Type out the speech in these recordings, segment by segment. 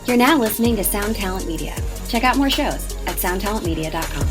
You're now listening to Sound Talent Media. Check out more shows at soundtalentmedia.com.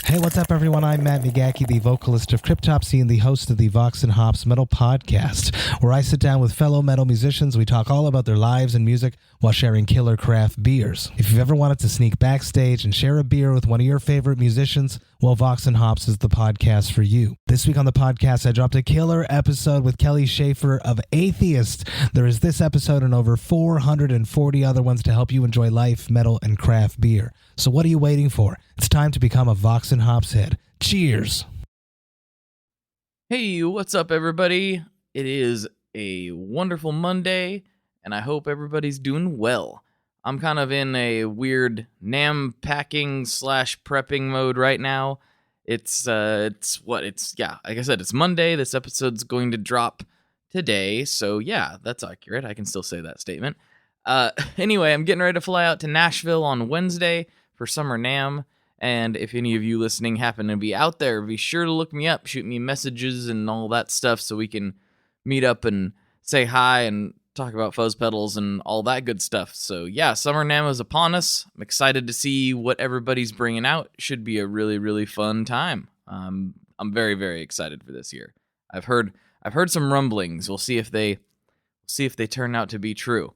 Hey, what's up, everyone? I'm Matt Migaki, the vocalist of Cryptopsy and the host of the Vox and Hops Metal Podcast, where I sit down with fellow metal musicians. We talk all about their lives and music while sharing killer craft beers. If you've ever wanted to sneak backstage and share a beer with one of your favorite musicians, well, Vox and Hops is the podcast for you. This week on the podcast, I dropped a killer episode with Kelly Schaefer of Atheist. There is this episode and over 440 other ones to help you enjoy life, metal, and craft beer. So what are you waiting for? It's time to become a Vox and Hops head. Cheers! Hey, what's up, everybody? It is a wonderful Monday, and I hope everybody's doing well. I'm kind of in a weird NAMM packing / prepping mode right now. Like I said, it's Monday. This episode's going to drop today, so yeah, that's accurate. I can still say that statement. Anyway, I'm getting ready to fly out to Nashville on Wednesday for Summer NAMM, and if any of you listening happen to be out there, be sure to look me up, shoot me messages and all that stuff so we can meet up and say hi and talk about fuzz pedals and all that good stuff. So yeah, Summer NAMM is upon us. I'm excited to see what everybody's bringing out. Should be a really, really fun time. I'm very, very excited for this year. I've heard some rumblings. We'll see if they turn out to be true.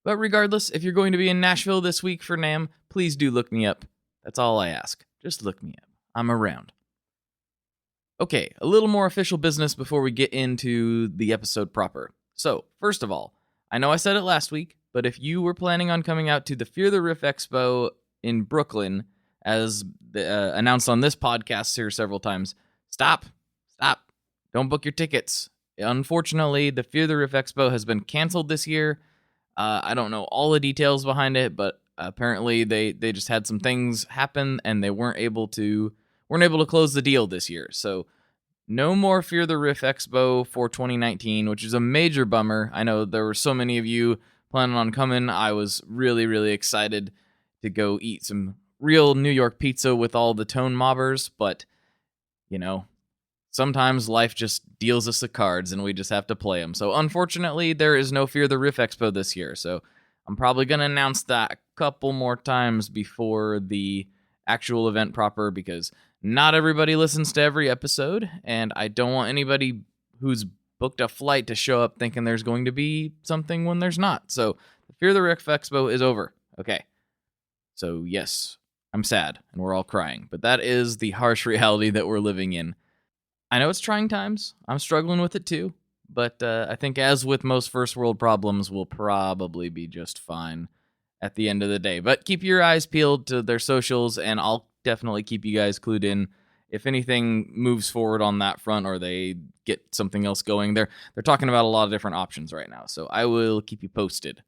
But regardless, if you're going to be in Nashville this week for NAMM, please do look me up. That's all I ask. Just look me up. I'm around. Okay, a little more official business before we get into the episode proper. So, first of all, I know I said it last week, but if you were planning on coming out to the Fear the Riff Expo in Brooklyn, as announced on this podcast here several times, stop. Don't book your tickets. Unfortunately, the Fear the Riff Expo has been canceled this year. I don't know all the details behind it, but apparently they just had some things happen and they weren't able to close the deal this year. So no more Fear the Riff Expo for 2019, which is a major bummer. I know there were so many of you planning on coming. I was really, really excited to go eat some real New York pizza with all the Tone Mobbers, but you know, sometimes life just deals us the cards and we just have to play them. So unfortunately, there is no Fear the Riff Expo this year. So I'm probably going to announce that a couple more times before the actual event proper, because not everybody listens to every episode, and I don't want anybody who's booked a flight to show up thinking there's going to be something when there's not. So the Fear the Riff Expo is over. Okay. So yes, I'm sad and we're all crying, but that is the harsh reality that we're living in. I know it's trying times. I'm struggling with it too. But I think as with most first world problems, we'll probably be just fine at the end of the day. But keep your eyes peeled to their socials, and I'll definitely keep you guys clued in. If anything moves forward on that front or they get something else going, they're talking about a lot of different options right now. So I will keep you posted.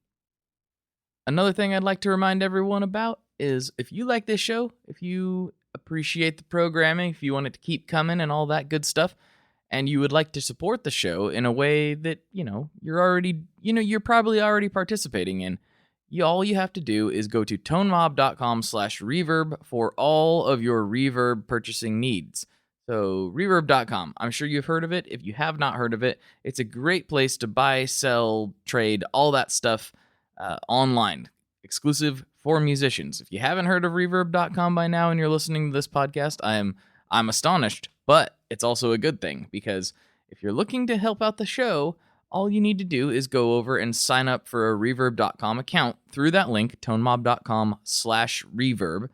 Another thing I'd like to remind everyone about is if you like this show, if you appreciate the programming, if you want it to keep coming and all that good stuff, and you would like to support the show in a way that, you're probably already participating in, all you have to do is go to tonemob.com/reverb for all of your reverb purchasing needs. So reverb.com, I'm sure you've heard of it. If you have not heard of it, it's a great place to buy, sell, trade, all that stuff online, exclusive for musicians. If you haven't heard of reverb.com by now and you're listening to this podcast, I'm astonished, but it's also a good thing, because if you're looking to help out the show, all you need to do is go over and sign up for a reverb.com account through that link, tonemob.com/reverb.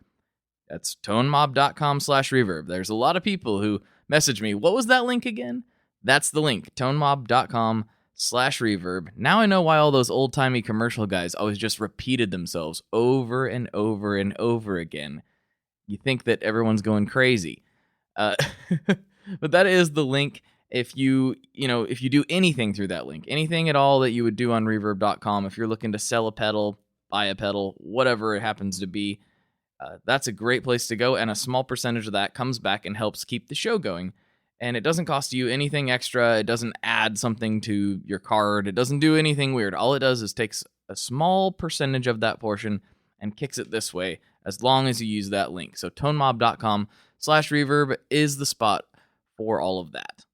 That's tonemob.com/reverb. There's a lot of people who message me, what was that link again? That's the link, tonemob.com/reverb. Now I know why all those old-timey commercial guys always just repeated themselves over and over and over again. You think that everyone's going crazy. But that is the link. If you do anything through that link, anything at all that you would do on reverb.com, if you're looking to sell a pedal, buy a pedal, whatever it happens to be, that's a great place to go. And a small percentage of that comes back and helps keep the show going. And it doesn't cost you anything extra. It doesn't add something to your card. It doesn't do anything weird. All it does is takes a small percentage of that portion and kicks it this way, as long as you use that link. So tonemob.com/reverb is the spot for all of that.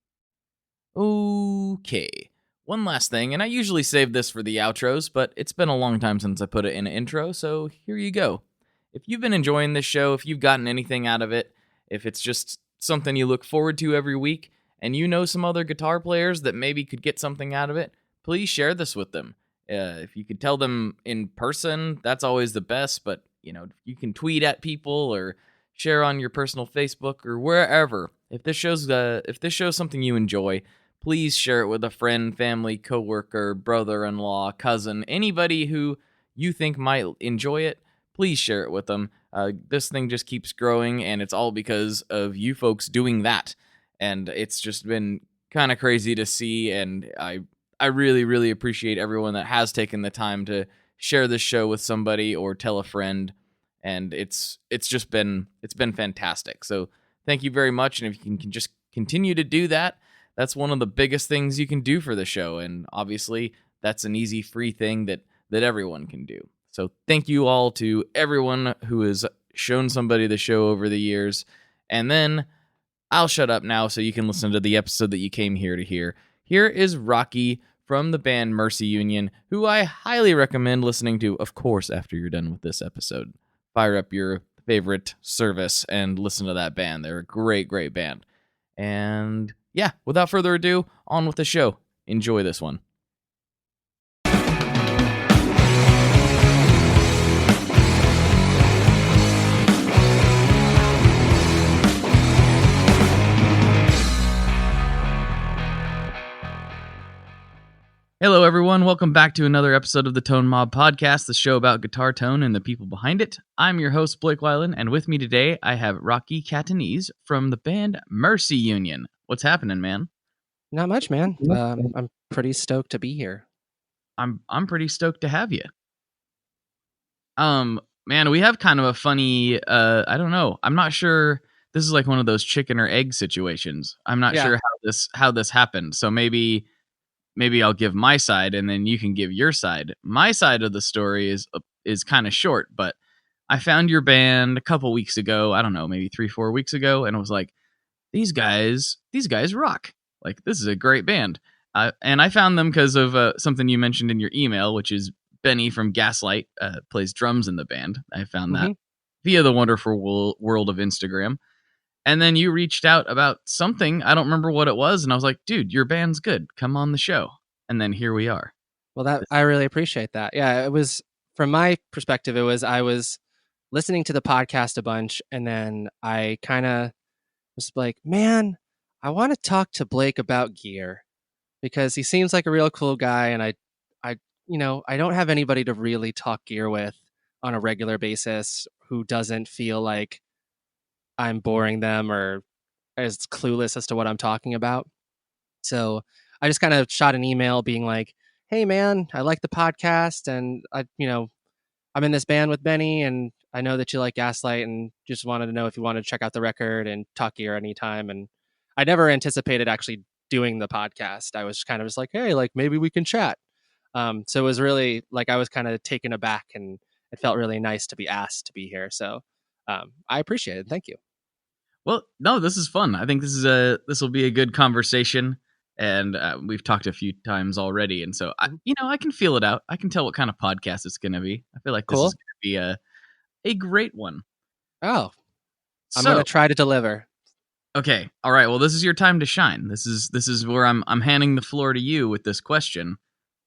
Okay, one last thing, and I usually save this for the outros, but it's been a long time since I put it in an intro, so here you go. If you've been enjoying this show, if you've gotten anything out of it, if it's just something you look forward to every week, and you know some other guitar players that maybe could get something out of it, please share this with them. If you could tell them in person, that's always the best, but you can tweet at people or share on your personal Facebook or wherever. If this shows something you enjoy, please share it with a friend, family, coworker, brother-in-law, cousin, anybody who you think might enjoy it. Please share it with them. This thing just keeps growing, and it's all because of you folks doing that. And it's just been kind of crazy to see, and I really, really appreciate everyone that has taken the time to share this show with somebody or tell a friend. And it's been fantastic. So thank you very much. And if you can just continue to do that, that's one of the biggest things you can do for the show. And obviously, that's an easy, free thing that everyone can do. So thank you all to everyone who has shown somebody the show over the years. And then I'll shut up now so you can listen to the episode that you came here to hear. Here is Rocky from the band Mercy Union, who I highly recommend listening to, of course, after you're done with this episode. Fire up your favorite service and listen to that band. They're a great, great band. And yeah, without further ado, on with the show. Enjoy this one. Hello, everyone. Welcome back to another episode of the Tone Mob Podcast, the show about guitar tone and the people behind it. I'm your host, Blake Weiland, and with me today, I have Rocky Catanese from the band Mercy Union. What's happening, man? Not much, man. I'm pretty stoked to be here. I'm pretty stoked to have you. Man, we have kind of a funny, I don't know. I'm not sure. This is like one of those chicken or egg situations. I'm not sure how this happened. So maybe I'll give my side and then you can give your side. My side of the story is kind of short, but I found your band a couple weeks ago. I don't know, maybe 3-4 weeks ago. And I was like, these guys rock. Like, this is a great band. And I found them because of something you mentioned in your email, which is Benny from Gaslight plays drums in the band. I found that via the wonderful world of Instagram. And then you reached out about something. I don't remember what it was. And I was like, dude, your band's good. Come on the show. And then here we are. Well, I really appreciate that. Yeah, it was, from my perspective, I was listening to the podcast a bunch. And then I kind of was like, man, I want to talk to Blake about gear because he seems like a real cool guy. And I don't have anybody to really talk gear with on a regular basis who doesn't feel like I'm boring them or is clueless as to what I'm talking about. So I just kind of shot an email being like, hey man, I like the podcast and I'm in this band with Benny and I know that you like Gaslight and just wanted to know if you wanted to check out the record and talk gear anytime. And I never anticipated actually doing the podcast. I was kind of just like, hey, like maybe we can chat. So it was really like I was kind of taken aback and it felt really nice to be asked to be here. So I appreciate it. Thank you. Well, no, this is fun. I think this will be a good conversation, and we've talked a few times already, and so I can feel it out. I can tell what kind of podcast it's going to be. I feel like this is going to be a great one. Oh, I'm going to try to deliver. Okay, all right. Well, this is your time to shine. This is where I'm handing the floor to you with this question.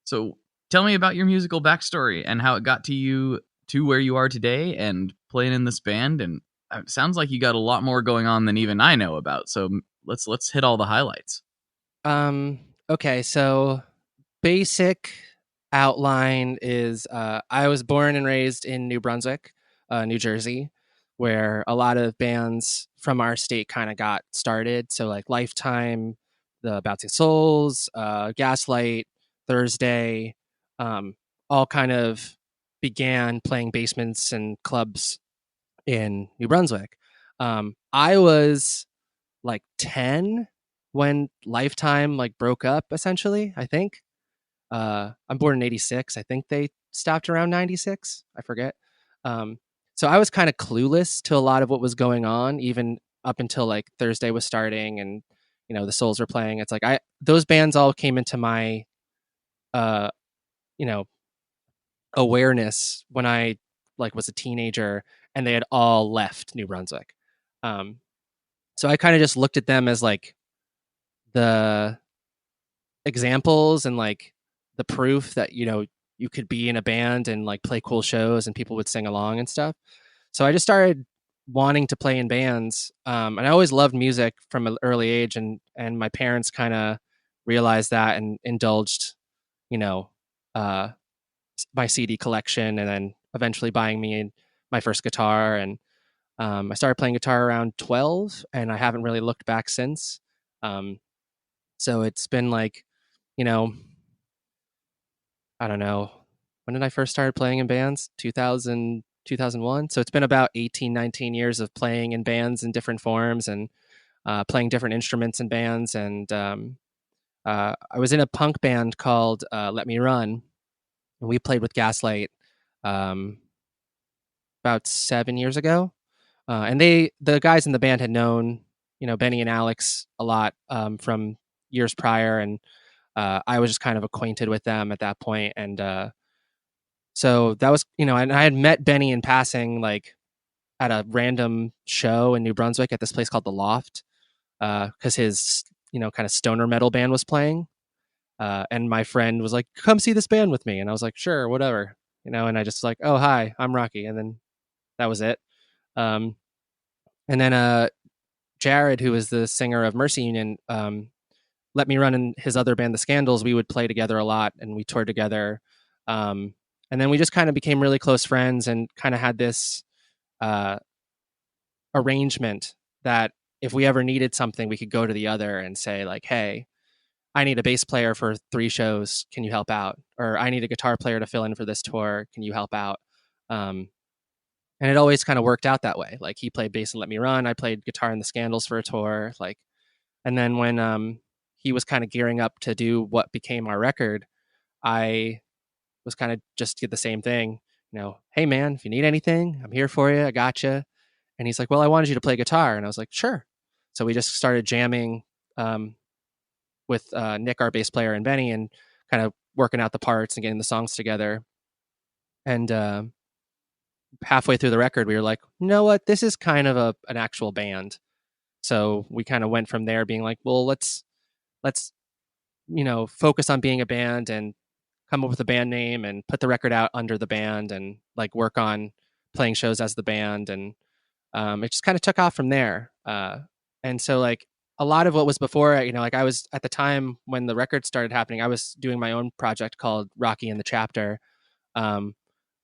So, tell me about your musical backstory and how it got to you to where you are today and playing in this band. And it sounds like you got a lot more going on than even I know about. So let's hit all the highlights. Okay, so basic outline is I was born and raised in New Brunswick, New Jersey, where a lot of bands from our state kind of got started. So like Lifetime, the Bouncing Souls, Gaslight, Thursday, all kind of began playing basements and clubs in New Brunswick. I was like 10 when Lifetime like broke up, essentially, I think. I'm born in 86. I think they stopped around 96. I forget. So I was kind of clueless to a lot of what was going on, even up until like Thursday was starting and, the Souls were playing. It's like those bands all came into my uh, you know, awareness when I like was a teenager and they had all left New Brunswick. Um, so I kind of just looked at them as like the examples and like the proof that, you could be in a band and like play cool shows and people would sing along and stuff. So I just started wanting to play in bands. And I always loved music from an early age, and my parents kind of realized that and indulged, you know, uh, my CD collection, and then eventually buying me my first guitar. And I started playing guitar around 12, and I haven't really looked back since. Um, so it's been like, you know, I don't know. When did I first start playing in bands? 2000, 2001. So it's been about 18, 19 years of playing in bands in different forms, and playing different instruments in bands. And I was in a punk band called Let Me Run, and we played with Gaslight um, about 7 years ago. And the guys in the band had known, Benny and Alex a lot from years prior, and I was just kind of acquainted with them at that point. And so that was, and I had met Benny in passing, like at a random show in New Brunswick at this place called The Loft, because his, kind of stoner metal band was playing. And my friend was like, "Come see this band with me," and I was like, "Sure, whatever," And I just like, "Oh, hi, I'm Rocky," and then that was it. Um, and then Jared, who was the singer of Mercy Union, let me run in his other band, The Scandals. We would play together a lot, and we toured together. Um, and then we just kind of became really close friends, and kind of had this uh, arrangement that if we ever needed something, we could go to the other and say like, "Hey, I need a bass player for 3 shows. Can you help out?" Or I need a guitar player to fill in for this tour. Can you help out? Um, and it always kind of worked out that way. Like he played bass and Let Me Run. I played guitar in The Scandals for a tour. Like, and then when he was kind of gearing up to do what became our record, I was kind of just did the same thing. Hey man, if you need anything, I'm here for you. I got you. And he's like, "Well, I wanted you to play guitar," and I was like, "Sure." So we just started jamming um, with Nick, our bass player, and Benny, and kind of working out the parts and getting the songs together. And halfway through the record, we were like, "You know what? This is kind of an actual band." So we kind of went from there, being like, "Well, let's focus on being a band and come up with a band name and put the record out under the band and like work on playing shows as the band." And it just kind of took off from there. And so like a lot of what was before, like I was at the time when the record started happening, I was doing my own project called Rocky and the Chapter. Um,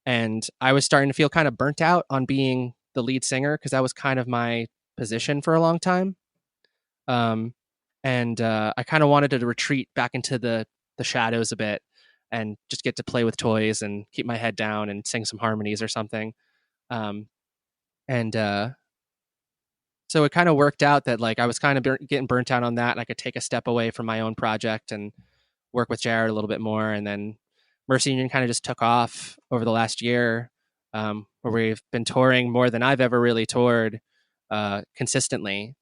and I was starting to feel kind of burnt out on being the lead singer, because that was kind of my position for a long time. Um, and I kind of wanted to retreat back into the shadows a bit and just get to play with toys and keep my head down and sing some harmonies or something. Um, and So it kind of worked out that like I was kind of getting burnt out on that, and I could take a step away from my own project and work with Jared a little bit more. And then Mercy Union kind of just took off over the last year, where we've been touring more than I've ever really toured consistently.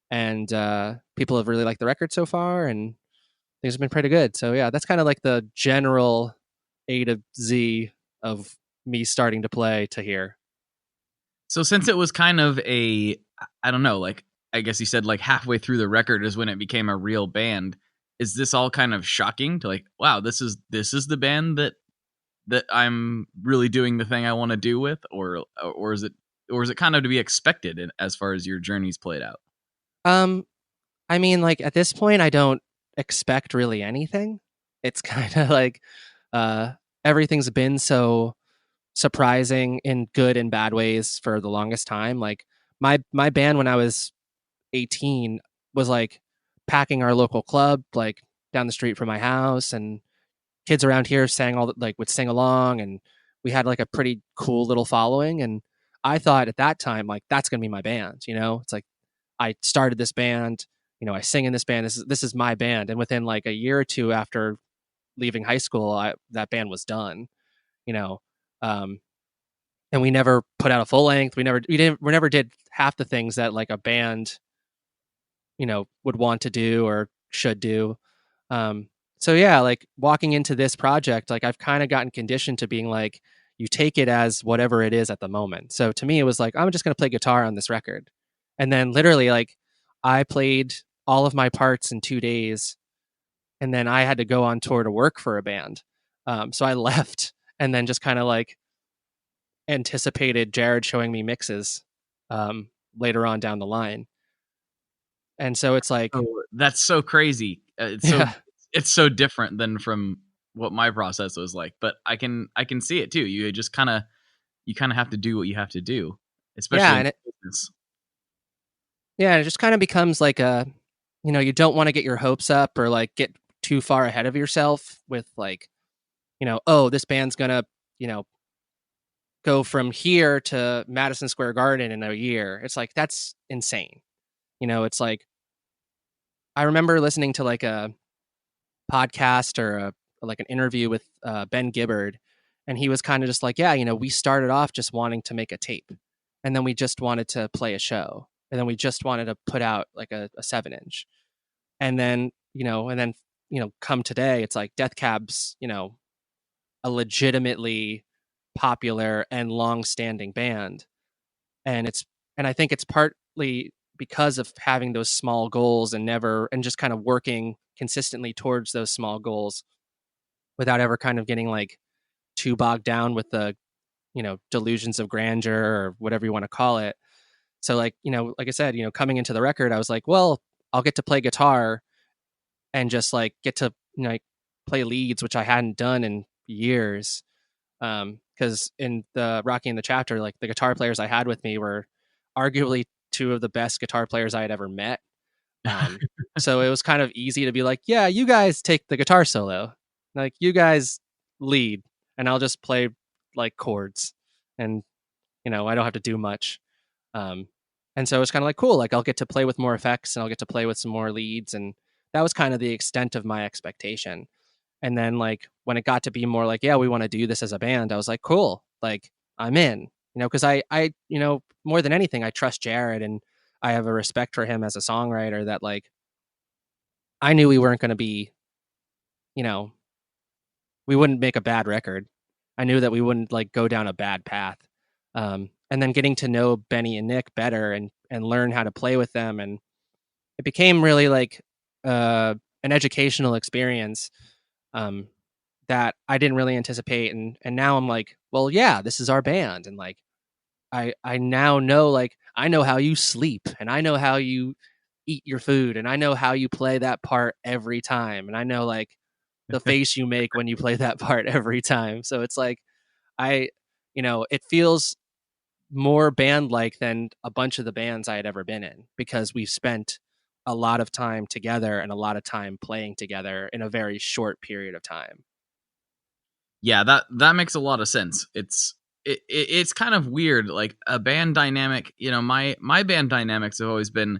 And people have really liked the record so far, and things have been pretty good. So yeah, that's kind of like the general A to Z of me starting to play to here. So since it was kind of I don't know, like I guess you said like halfway through the record is when it became a real band. Is this all kind of shocking to like, wow, this is the band that I'm really doing the thing I want to do with, or is it kind of to be expected as far as your journey's played out? Um, I mean, like at this point, I don't expect really anything. It's kind of like uh, everything's been so surprising in good and bad ways for the longest time. Like my band when I was 18 was like packing our local club like down the street from my house, and kids around here sang like would sing along, and we had like a pretty cool little following. And I thought at that time like that's gonna be my band. It's like I started this band. I sing in this band. This is my band. And within like a year or two after leaving high school, that band was done. You know, um, and we never put out a full length. We never did half the things that like a band would want to do or should do. so yeah, like walking into this project, like I've kind of gotten conditioned to being like, you take it as whatever it is at the moment. So to me, it was like, I'm just going to play guitar on this record. And then literally, like, I played all of my parts in 2 days, and then I had to go on tour to work for a band. So I left and then just kind of like anticipated Jared showing me mixes um, later on down the line. And so it's like, Oh, that's so crazy. yeah, It's so different than from what my process was like, but I can see it too. You kind of have to do what you have to do, yeah. especially in And business. it just kind of becomes like a, you don't want to get your hopes up or like get too far ahead of yourself with like, oh, this band's gonna, you know, go from here to Madison Square Garden in a year. It's like, that's insane. It's like, I remember listening to like a podcast or like an interview with Ben Gibbard, and he was kind of just like, yeah, we started off just wanting to make a tape, and then we just wanted to play a show, and then we just wanted to put out like a 7-inch, and then come today, it's like Death Cab's a legitimately popular and long-standing band, and I think it's partly because of having those small goals and just kind of working consistently towards those small goals without ever kind of getting like too bogged down with the delusions of grandeur or whatever you want to call it. So like like I said, coming into the record, I was like, well, I'll get to play guitar and just like get to like play leads, which I hadn't done in years. Because in the Rocky and the Chapter, like the guitar players I had with me were arguably two of the best guitar players I had ever met. So it was kind of easy to be like, yeah, you guys take the guitar solo, like you guys lead, and I'll just play like chords, and I don't have to do much. Um, and so it's kind of like cool, like I'll get to play with more effects and I'll get to play with some more leads, and that was kind of the extent of my expectation. And then like when it got to be more like, yeah, we want to do this as a band, I was like, cool, like I'm in, because I more than anything, I trust Jared and I have a respect for him as a songwriter that like I knew we weren't going to be, you know, we wouldn't make a bad record. I knew that we wouldn't like go down a bad path. And then getting to know Benny and Nick better and learn how to play with them, and it became really like an educational experience um, that I didn't really anticipate. And now I'm like, well, yeah, this is our band, and like I now know, like I know how you sleep, and I know how you eat your food, and I know how you play that part every time, and I know like the face you make when you play that part every time. So it's like I it feels more band like than a bunch of the bands I had ever been in, because we've spent a lot of time together and a lot of time playing together in a very short period of time. Yeah, that makes a lot of sense. It's kind of weird, like a band dynamic. My band dynamics have always been,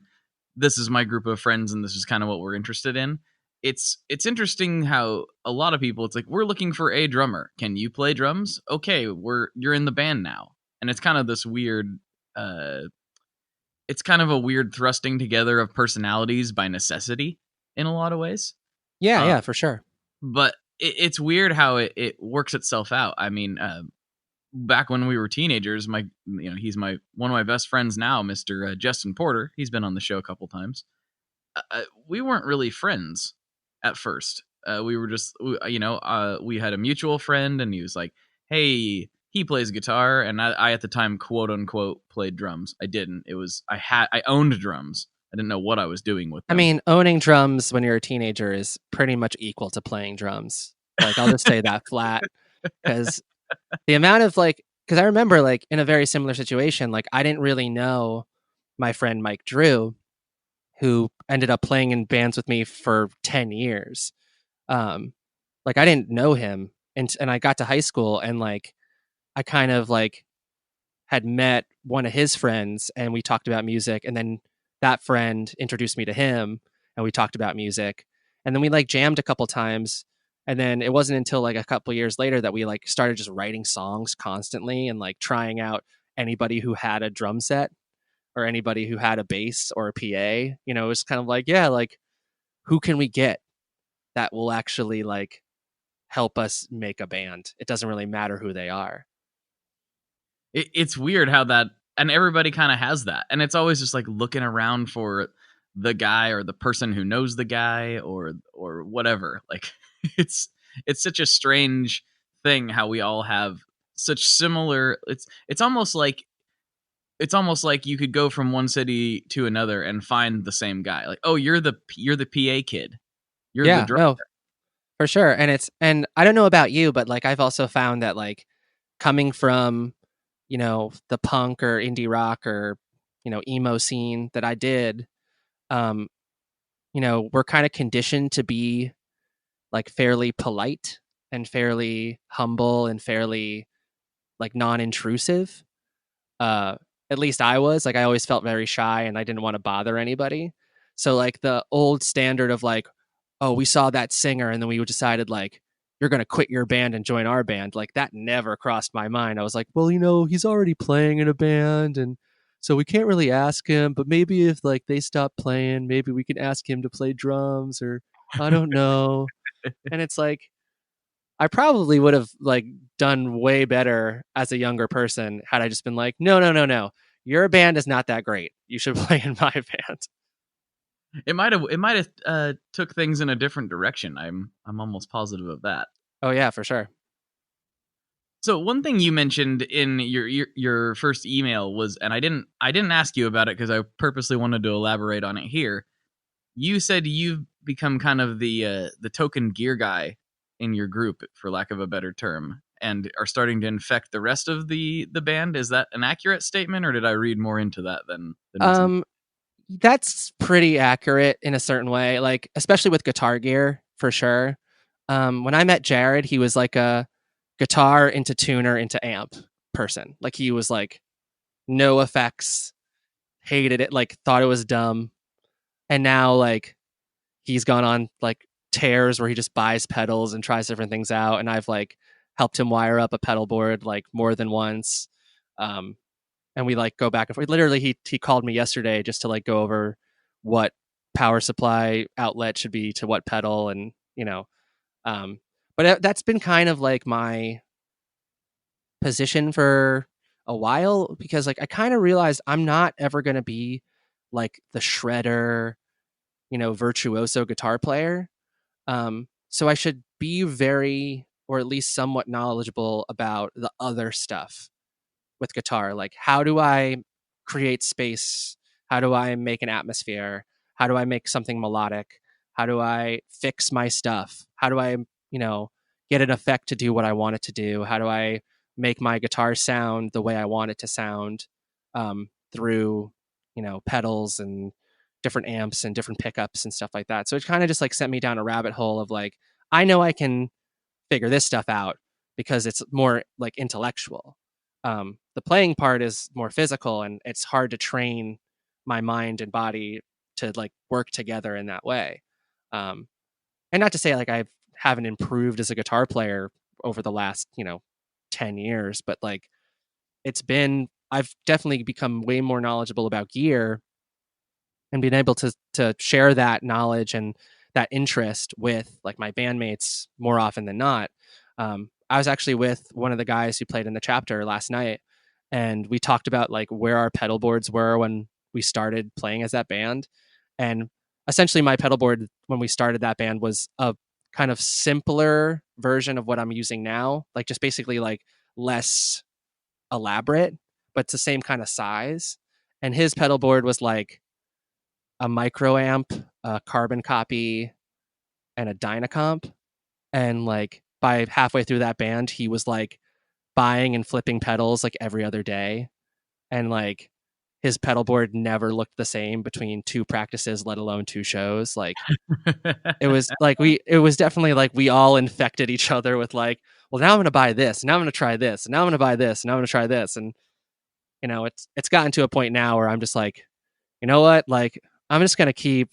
this is my group of friends and this is kind of what we're interested in. It's interesting how a lot of people, it's like, we're looking for a drummer. Can you play drums? Okay, you're in the band now. And it's kind of this weird it's kind of a weird thrusting together of personalities by necessity in a lot of ways. Yeah, Uh, yeah, for sure. but it's weird how it works itself out. I mean, back when we were teenagers, he's one of my best friends now, Mr. Justin Porter. He's been on the show a couple times. We weren't really friends at first. We were just, we had a mutual friend, and he was like, "Hey, he plays guitar," and I at the time, quote unquote, played drums. I didn't. I owned drums. I didn't know what I was doing with I them. mean, owning drums when you're a teenager is pretty much equal to playing drums. Like, I'll just say that flat, because the amount of like, because I remember like in a very similar situation, like I didn't really know my friend Mike Drew, who ended up playing in bands with me for 10 years. Um, like I didn't know him, and I got to high school, and like I kind of like had met one of his friends, and we talked about music, and then that friend introduced me to him, and we talked about music, and then we like jammed a couple times, and then it wasn't until like a couple years later that we like started just writing songs constantly and like trying out anybody who had a drum set or anybody who had a bass or a PA. It was kind of like, yeah, like who can we get? that will actually like help us make a band. It doesn't really matter who they are. It's weird how that, and everybody kind of has that, and it's always just like looking around for the guy or the person who knows the guy or whatever. Like it's such a strange thing how we all have such similar. It's almost like you could go from one city to another and find the same guy. Like, oh, you're the PA kid. You're the Yeah, drummer. no, for sure. And I don't know about you, but like I've also found that like coming from, you know, the punk or indie rock or, you know, emo scene that I did, um, you know, we're kind of conditioned to be like fairly polite and fairly humble and fairly like non-intrusive. Uh, at least I was like, I always felt very shy and I didn't want to bother anybody. So like the old standard of like, oh, we saw that singer and then we decided like, you're going to quit your band and join our band. Like that never crossed my mind. I was like, well, you know, he's already playing in a band and so we can't really ask him, but maybe if like they stop playing, maybe we can ask him to play drums or I don't know. And it's like, I probably would have like done way better as a younger person had I just been like, no, no, no, no. Your band is not that great. You should play in my band. It might have took things in a different direction. I'm almost positive of that. Oh yeah, for sure. So one thing you mentioned in your first email was, and I didn't ask you about it because I purposely wanted to elaborate on it here. You said you've become kind of the token gear guy in your group, for lack of a better term, and are starting to infect the rest of the band. Is that an accurate statement, or did I read more into that than That's pretty accurate in a certain way, like especially with guitar gear for sure. When I met Jared, he was like a guitar into tuner into amp person. Like he was like no effects, hated it, like thought it was dumb. And now like he's gone on like tears where he just buys pedals and tries different things out. And I've like helped him wire up a pedal board like more than once. Um, and we like go back and forth. Literally, he called me yesterday just to like go over what power supply outlet should be to what pedal, and you know, but that's been kind of like my position for a while because like I kind of realized I'm not ever gonna be like the shredder, you know, virtuoso guitar player. So I should be very, or at least somewhat knowledgeable about the other stuff with guitar. Like, how do I create space? How do I make an atmosphere? How do I make something melodic? How do I fix my stuff? How do I, you know, get an effect to do what I want it to do? How do I make my guitar sound the way I want it to sound through, you know, pedals and different amps and different pickups and stuff like that. So it kind of just like sent me down a rabbit hole of like, I know I can figure this stuff out because it's more like intellectual. The playing part is more physical and it's hard to train my mind and body to like work together in that way. Um, and not to say like I haven't improved as a guitar player over the last, you know, 10 years, but like I've definitely become way more knowledgeable about gear and being able to share that knowledge and that interest with like my bandmates more often than not. I was actually with one of the guys who played in the chapter last night, and we talked about like where our pedal boards were when we started playing as that band. And essentially, my pedal board when we started that band was a kind of simpler version of what I'm using now, like just basically like less elaborate, but it's the same kind of size. And his pedal board was like a micro amp, a carbon copy, and a Dynacomp. And like by halfway through that band, he was like buying and flipping pedals like every other day. And like his pedal board never looked the same between two practices, let alone two shows. Like it was like it was definitely like we all infected each other with like, well, now I'm gonna buy this, and now I'm gonna try this, and now I'm gonna buy this, and now I'm gonna try this. And you know, it's gotten to a point now where I'm just like, you know what? Like, I'm just going to keep,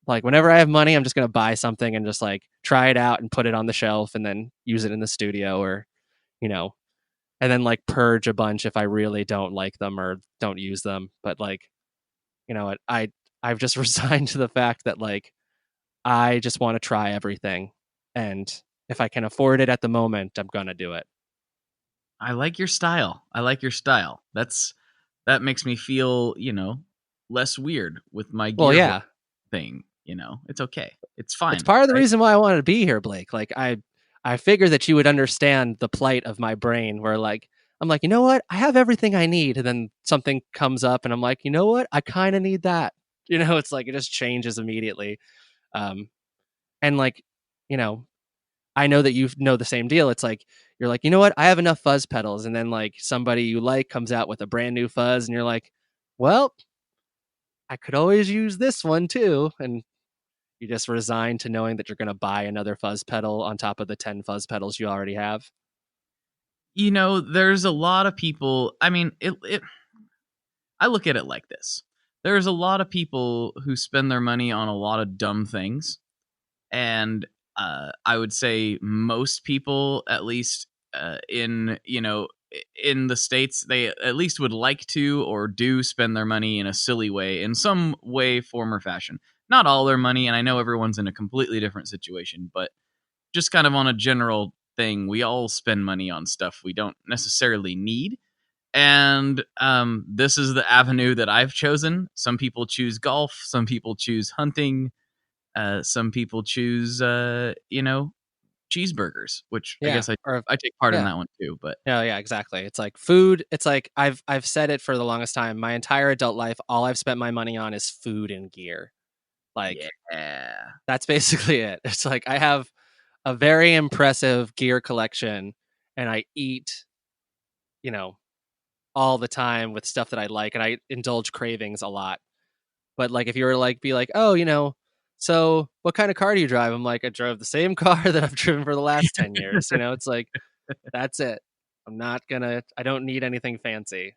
like, whenever I have money, I'm just going to buy something and just like try it out and put it on the shelf and then use it in the studio or, you know, and then like purge a bunch if I really don't like them or don't use them. But like, you know, I've just resigned to the fact that like I just want to try everything. And if I can afford it at the moment, I'm going to do it. I like your style. That makes me feel, less weird with my Well, gear yeah, thing. It's okay. It's fine. it's part of the right? reason why I wanted to be here, Blake. Like I figured that you would understand the plight of my brain where like I'm like, you know what? I have everything I need. And then something comes up and I'm like, you know what? I kind of need that. It's like it just changes immediately. Um, and like, you know, I know that you know the same deal. It's like you're like, you know what? I have enough fuzz pedals, and then like somebody you like comes out with a brand new fuzz, and you're like, well, I could always use this one too. And you just resign to knowing that you're going to buy another fuzz pedal on top of the 10 fuzz pedals you already have. There's a lot of people. I mean, I look at it like this. There's a lot of people who spend their money on a lot of dumb things, and I would say most people, at least in the states, they at least would like to or do spend their money in a silly way, in some way, form, or fashion. Not all their money, and I know everyone's in a completely different situation, but just kind of on a general thing, we all spend money on stuff we don't necessarily need. And this is the avenue that I've chosen. Some people choose golf, some people choose hunting, some people choose, cheeseburgers, which I Yeah. guess I Or I take part in yeah. that one too. But Yeah, exactly. It's like food. It's like I've said it for the longest time. My entire adult life, all I've spent my money on is food and gear. Like yeah, that's basically it. It's like I have a very impressive gear collection and I eat, you know, all the time with stuff that I like and I indulge cravings a lot. But like if you were like be like, "Oh, so what kind of car do you drive?" I'm like, "I drove the same car that I've driven for the last 10 years." It's like that's it. I don't need anything fancy.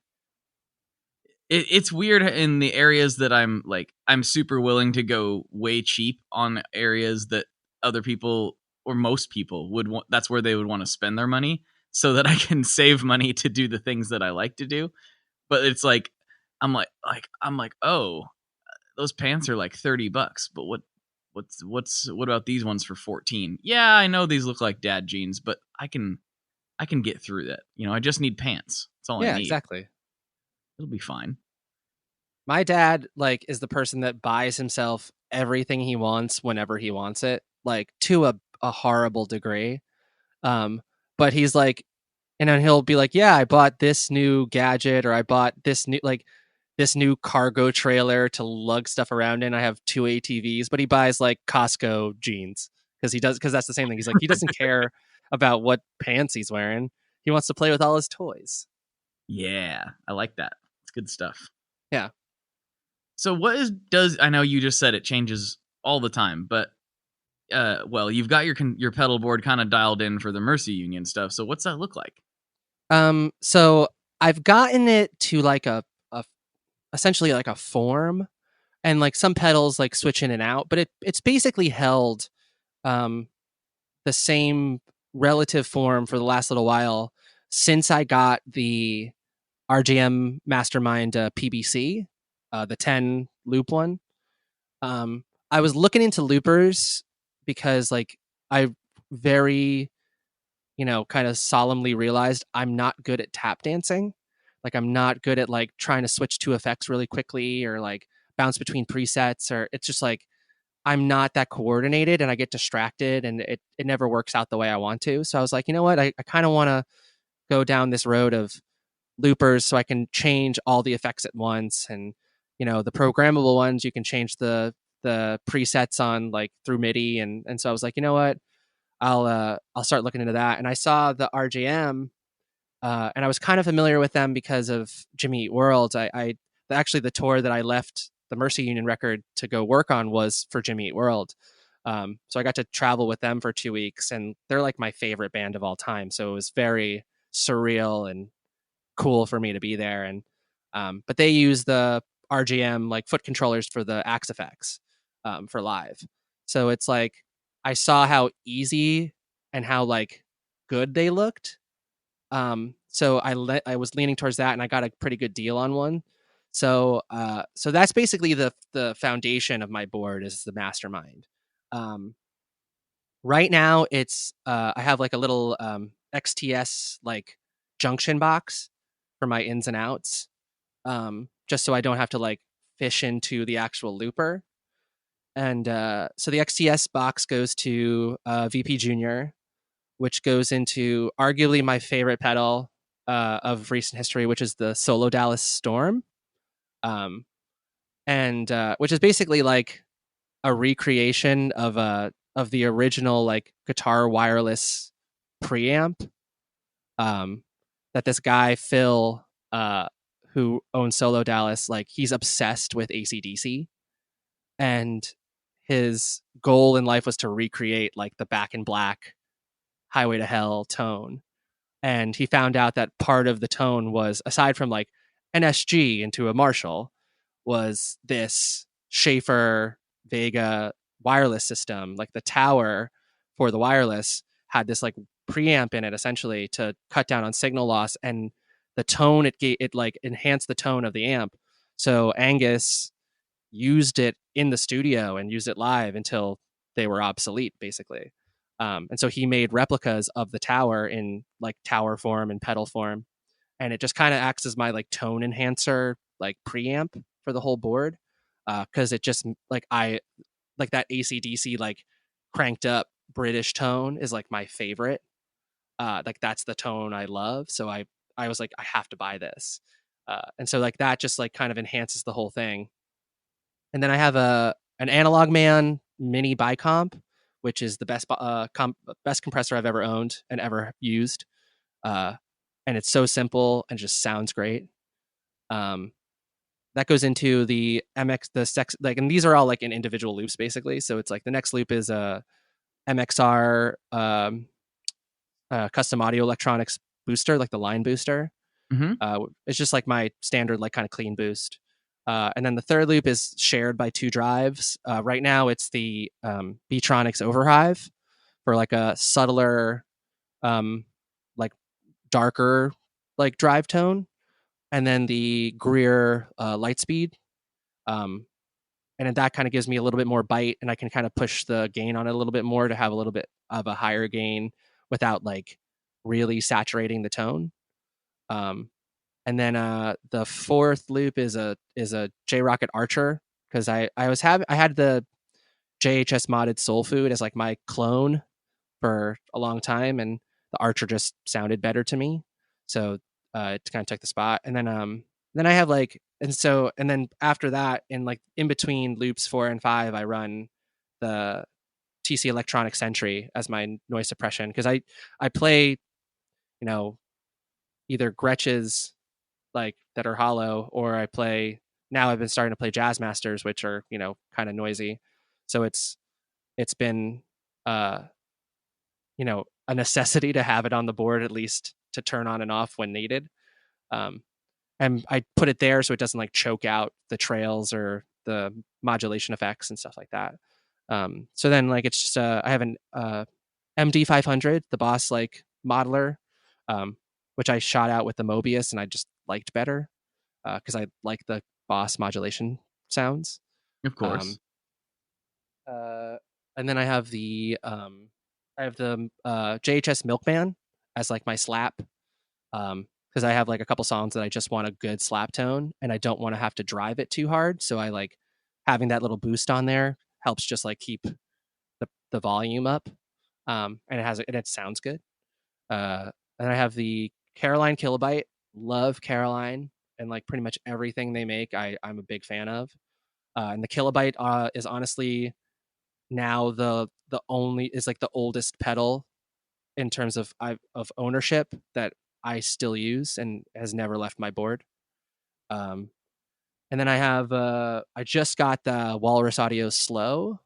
it's weird in the areas that I'm super willing to go way cheap on areas that other people or most people would want. That's where they would want to spend their money so that I can save money to do the things that I like to do. But it's like I'm like, oh, those pants are like $30, but what about these ones for 14? Yeah, I know these look like dad jeans, but I can get through that. I just need pants. That's all I Yeah, need. exactly. It'll be fine. My dad like is the person that buys himself everything he wants whenever he wants it, like to a horrible degree. Um, but he's like, and then he'll be like, "Yeah, I bought this new gadget, or I bought this new cargo trailer to lug stuff around in. I have 2 ATVs," but he buys like Costco jeans because that's the same thing. He's like, he doesn't care about what pants he's wearing. He wants to play with all his toys. Yeah, I like that. It's good stuff. Yeah. So what does I know you just said it changes all the time, but well, you've got your pedal board kind of dialed in for the Mercy Union stuff. So what's that look like? So I've gotten it to like a essentially like a form, and like some pedals like switch in and out, but it's basically held um the same relative form for the last little while since I got the RGM Mastermind PBC, the 10 loop one. I was looking into loopers because like I very, kind of solemnly realized I'm not good at tap dancing. Like I'm not good at like trying to switch to effects really quickly or like bounce between presets, or it's just like I'm not that coordinated and I get distracted and it never works out the way I want to. So I was like, you know what? I kind of want to go down this road of loopers so I can change all the effects at once. And, the programmable ones, you can change the presets on like through MIDI. And so I was like, you know what? I'll start looking into that. And I saw the RJM, and I was kind of familiar with them because of Jimmy Eat World. I actually the tour that I left the Mercy Union record to go work on was for Jimmy Eat World. So I got to travel with them for 2 weeks, and they're like my favorite band of all time. So it was very surreal and cool for me to be there. And but they use the RGM like foot controllers for the axe effects for live. So it's like I saw how easy and how like good they looked. So I was leaning towards that, and I got a pretty good deal on one. So that's basically the foundation of my board is the Mastermind. Right now it's I have like a little XTS like junction box for my ins and outs, just so I don't have to like fish into the actual looper. And so the XTS box goes to VP Junior, which goes into arguably my favorite pedal of recent history, which is the Solo Dallas Storm, um, and which is basically like a recreation of the original like guitar wireless preamp, um, that this guy Phil, who owns Solo Dallas, like he's obsessed with AC/DC, and his goal in life was to recreate like the Back in Black Highway to Hell tone. And he found out that part of the tone was, aside from like an SG into a Marshall, was this Schaefer Vega wireless system. Like the tower for the wireless had this like preamp in it essentially to cut down on signal loss, and the tone it like enhanced the tone of the amp. So Angus used it in the studio and used it live until they were obsolete, basically. And so he made replicas of the tower in like tower form and pedal form, and it just kind of acts as my like tone enhancer, like preamp for the whole board, because it just like I like that AC/DC like cranked up British tone is like my favorite. Like that's the tone I love. So I was like I have to buy this, and so like that just like kind of enhances the whole thing. And then I have an Analog Man mini bicomp, which is the best compressor I've ever owned and ever used. Uh, and it's so simple and just sounds great. Um, that goes into the MX, the sex, like, and these are all like in individual loops basically. So it's like the next loop is a MXR custom audio electronics booster, like the line booster. Mm-hmm. It's just like my standard, like kind of clean boost. And then the third loop is shared by two drives. Right now, it's the Beatronics Overhive for like a subtler, like darker, like drive tone, and then the Greer Lightspeed. Um, and then that kind of gives me a little bit more bite, and I can kind of push the gain on it a little bit more to have a little bit of a higher gain without like really saturating the tone. Um, and then the fourth loop is a J Rocket Archer, because I had the JHS modded Soul Food as like my clone for a long time, and the Archer just sounded better to me, so it kind of took the spot. And then I have like, and then after that, in like in between loops 4 and 5, I run the TC Electronic Sentry as my noise suppression, because I play, you know, either Gretsch's like that are hollow, or I play, now I've been starting to play Jazz Masters, which are, you know, kind of noisy. So it's been you know, a necessity to have it on the board, at least to turn on and off when needed. Um, and I put it there so it doesn't like choke out the trails or the modulation effects and stuff like that. So then like it's just I have an MD 500, the Boss like modeler, um, which I shot out with the Mobius and I just liked better, because I like the Boss modulation sounds. Of course. Um, and then I have the JHS Milkman as like my slap, because I have like a couple songs that I just want a good slap tone and I don't want to have to drive it too hard. So I like having that little boost on there helps just like keep the volume up, and it sounds good. And I have the Caroline Kilobyte. Love Caroline, and like pretty much everything they make, I'm a big fan of. And the Kilobyte is honestly now the only is like the oldest pedal in terms of ownership that I still use and has never left my board. Um, and then I just got the Walrus Audio Slow,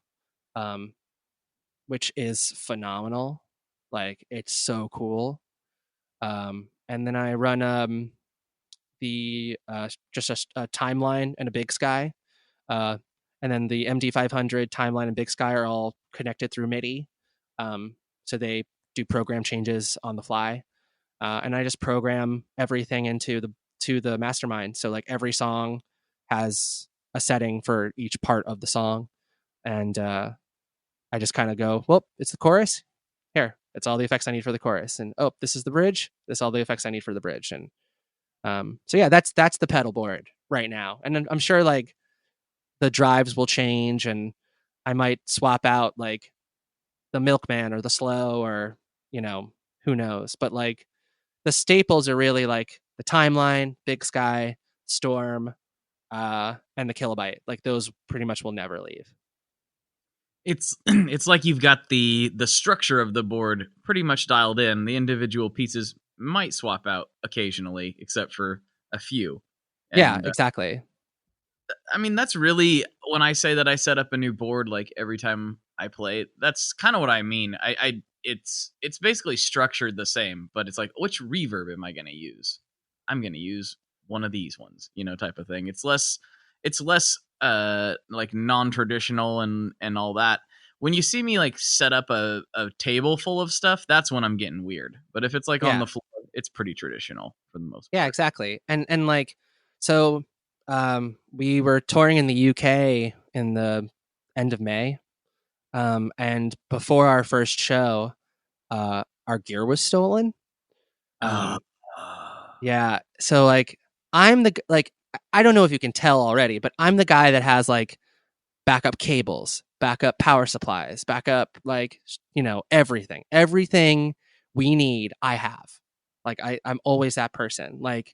um, which is phenomenal. Like it's so cool. And then I run the just a timeline and a Big Sky. Uh, and then the MD500 timeline and Big Sky are all connected through MIDI. So they do program changes on the fly. And I just program everything into the mastermind. So like every song has a setting for each part of the song, and I just kind of go, well, it's the chorus. Here, it's all the effects I need for the chorus. And oh, this is the bridge. This is all the effects I need for the bridge. And so yeah, that's the pedal board right now. And I'm sure like the drives will change, and I might swap out like the Milkman or the Slow, or who knows. But like the staples are really like the Timeline, Big Sky, Storm, and the Kilobyte. Like those pretty much will never leave. It's it's like you've got the structure of the board pretty much dialed in. The individual pieces might swap out occasionally, except for a few. Yeah, And exactly. I mean, that's really when I say that I set up a new board like every time I play it, that's kind of what I mean. It's basically structured the same, but it's like, which reverb am I going to use? I'm going to use one of these ones, type of thing. It's less like non-traditional and all that. When you see me like set up a table full of stuff, that's when I'm getting weird. But if it's like on Yeah. the floor, it's pretty traditional for the most part. Yeah, exactly. And like, so we were touring in the UK in the end of May. And before our first show, our gear was stolen. Uh, Yeah. So like, I don't know if you can tell already, but I'm the guy that has like backup cables, backup power supplies, backup like everything we need. I have. Like I'm always that person. Like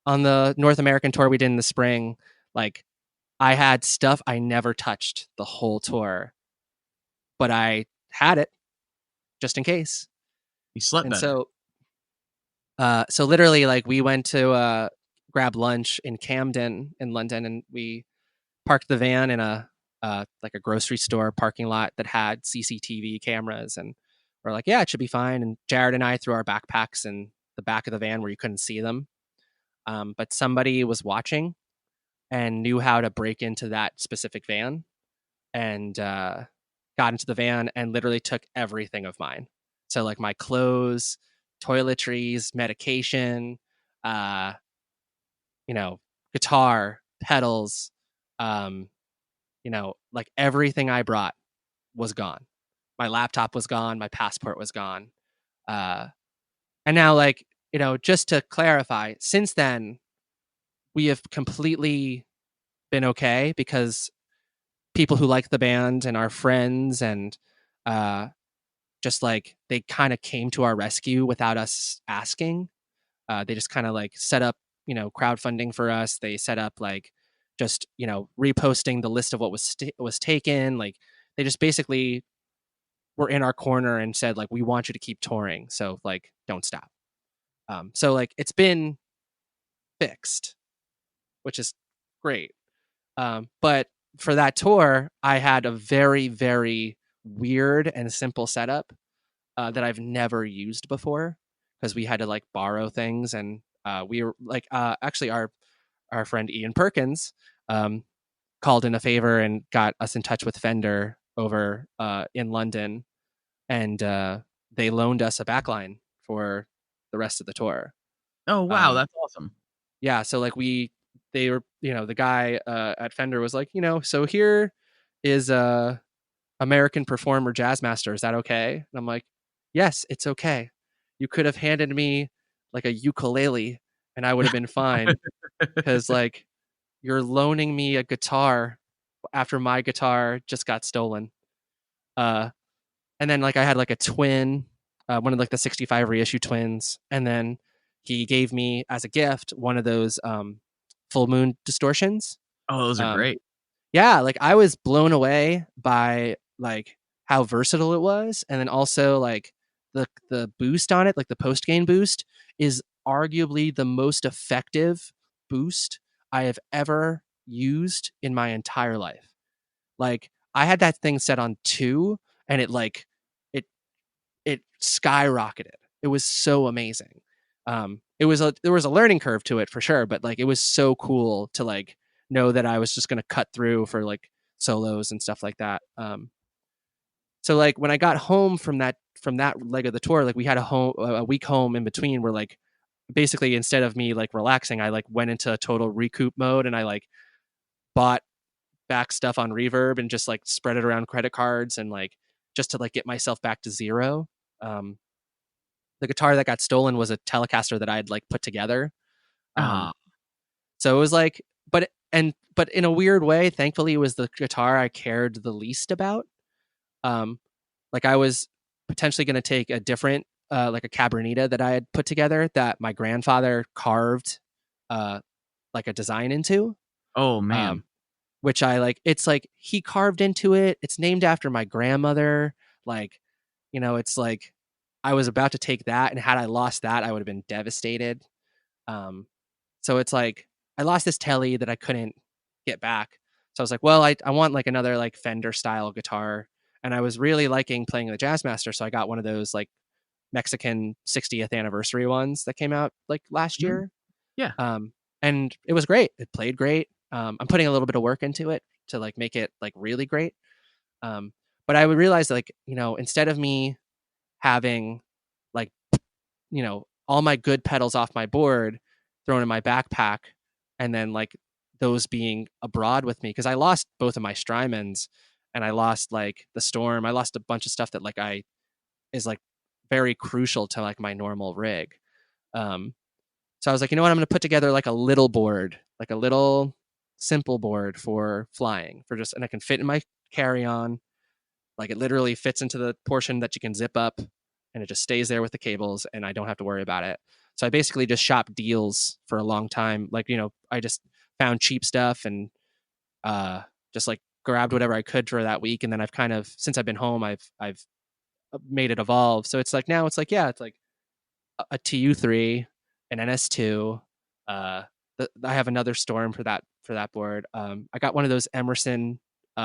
on the North American tour we did in the spring, like I had stuff I never touched the whole tour, but I had it just in case. you slept And better. so literally like we went to grab lunch in Camden in London, and we parked the van in a like a grocery store parking lot that had CCTV cameras, and we're like, yeah, it should be fine. And Jared and I threw our backpacks in the back of the van where you couldn't see them. But somebody was watching and knew how to break into that specific van, and got into the van and literally took everything of mine. So like my clothes, toiletries, medication, uh, guitar, pedals, like everything I brought was gone. My laptop was gone. My passport was gone. And now, like, just to clarify, since then, we have completely been okay, because people who like the band and our friends and just like they kind of came to our rescue without us asking. They just kind of like set up, crowdfunding for us. They set up like just reposting the list of what was taken. Like they just basically were in our corner and said like, we want you to keep touring, so like don't stop. So like it's been fixed, which is great. But for that tour, I had a very, very weird and simple setup that I've never used before, because we had to like borrow things, and we were like, actually, our friend Ian Perkins called in a favor and got us in touch with Fender over in London, and they loaned us a backline for the rest of the tour. Oh wow, that's awesome. Yeah, so like they were, the guy at Fender was like, so here is a American Performer Jazzmaster. Is that okay? And I'm like, yes, it's okay. You could have handed me like a ukulele and I would have been fine, because like you're loaning me a guitar after my guitar just got stolen. And then like I had like a twin, one of like the 65 reissue twins, and then he gave me as a gift one of those full moon distortions. Oh, those are great. Yeah, like I was blown away by like how versatile it was, and then also like the boost on it, like the post gain boost, is arguably the most effective boost I have ever used in my entire life. Like I had that thing set on 2, and it it skyrocketed. It was so amazing. There was a learning curve to it for sure, but like it was so cool to like know that I was just gonna cut through for like solos and stuff like that. So like when I got home from that leg of the tour, like we had a week home in between, where like basically instead of me like relaxing, I like went into total recoup mode, and I like bought back stuff on reverb and just like spread it around credit cards and like just to like get myself back to zero. The guitar that got stolen was a Telecaster that I had like put together. Ah, So it was like, but in a weird way, thankfully, it was the guitar I cared the least about. Like I was potentially going to take a different, like a Cabernita that I had put together that my grandfather carved, like a design into. oh man. Um, which I like. It's like he carved into it. It's named after my grandmother. Like, it's like I was about to take that, and had I lost that, I would have been devastated. So it's like I lost this telly that I couldn't get back. So I was like, well, I want like another like Fender style guitar. And I was really liking playing the Jazzmaster. So I got one of those like Mexican 60th anniversary ones that came out like last Mhm. year. Yeah. And it was great. It played great. I'm putting a little bit of work into it to like make it like really great. But I would realize like, instead of me having like, all my good pedals off my board thrown in my backpack and then like those being abroad with me, because I lost both of my Strymons and I lost like the Storm. I lost a bunch of stuff that like I is like very crucial to like my normal rig. Um, so I was like, you know what, I'm going to put together like a little board, like a little simple board for flying for just, and I can fit in my carry on. Like it literally fits into the portion that you can zip up and it just stays there with the cables and I don't have to worry about it. So I basically just shopped deals for a long time. Like, I just found cheap stuff and just like grabbed whatever I could for that week. And then I've kind of, since I've been home, I've made it evolve. So it's like now it's like, yeah, it's like a TU3, an NS2. Uh, I have another Storm for that board. I got one of those Emerson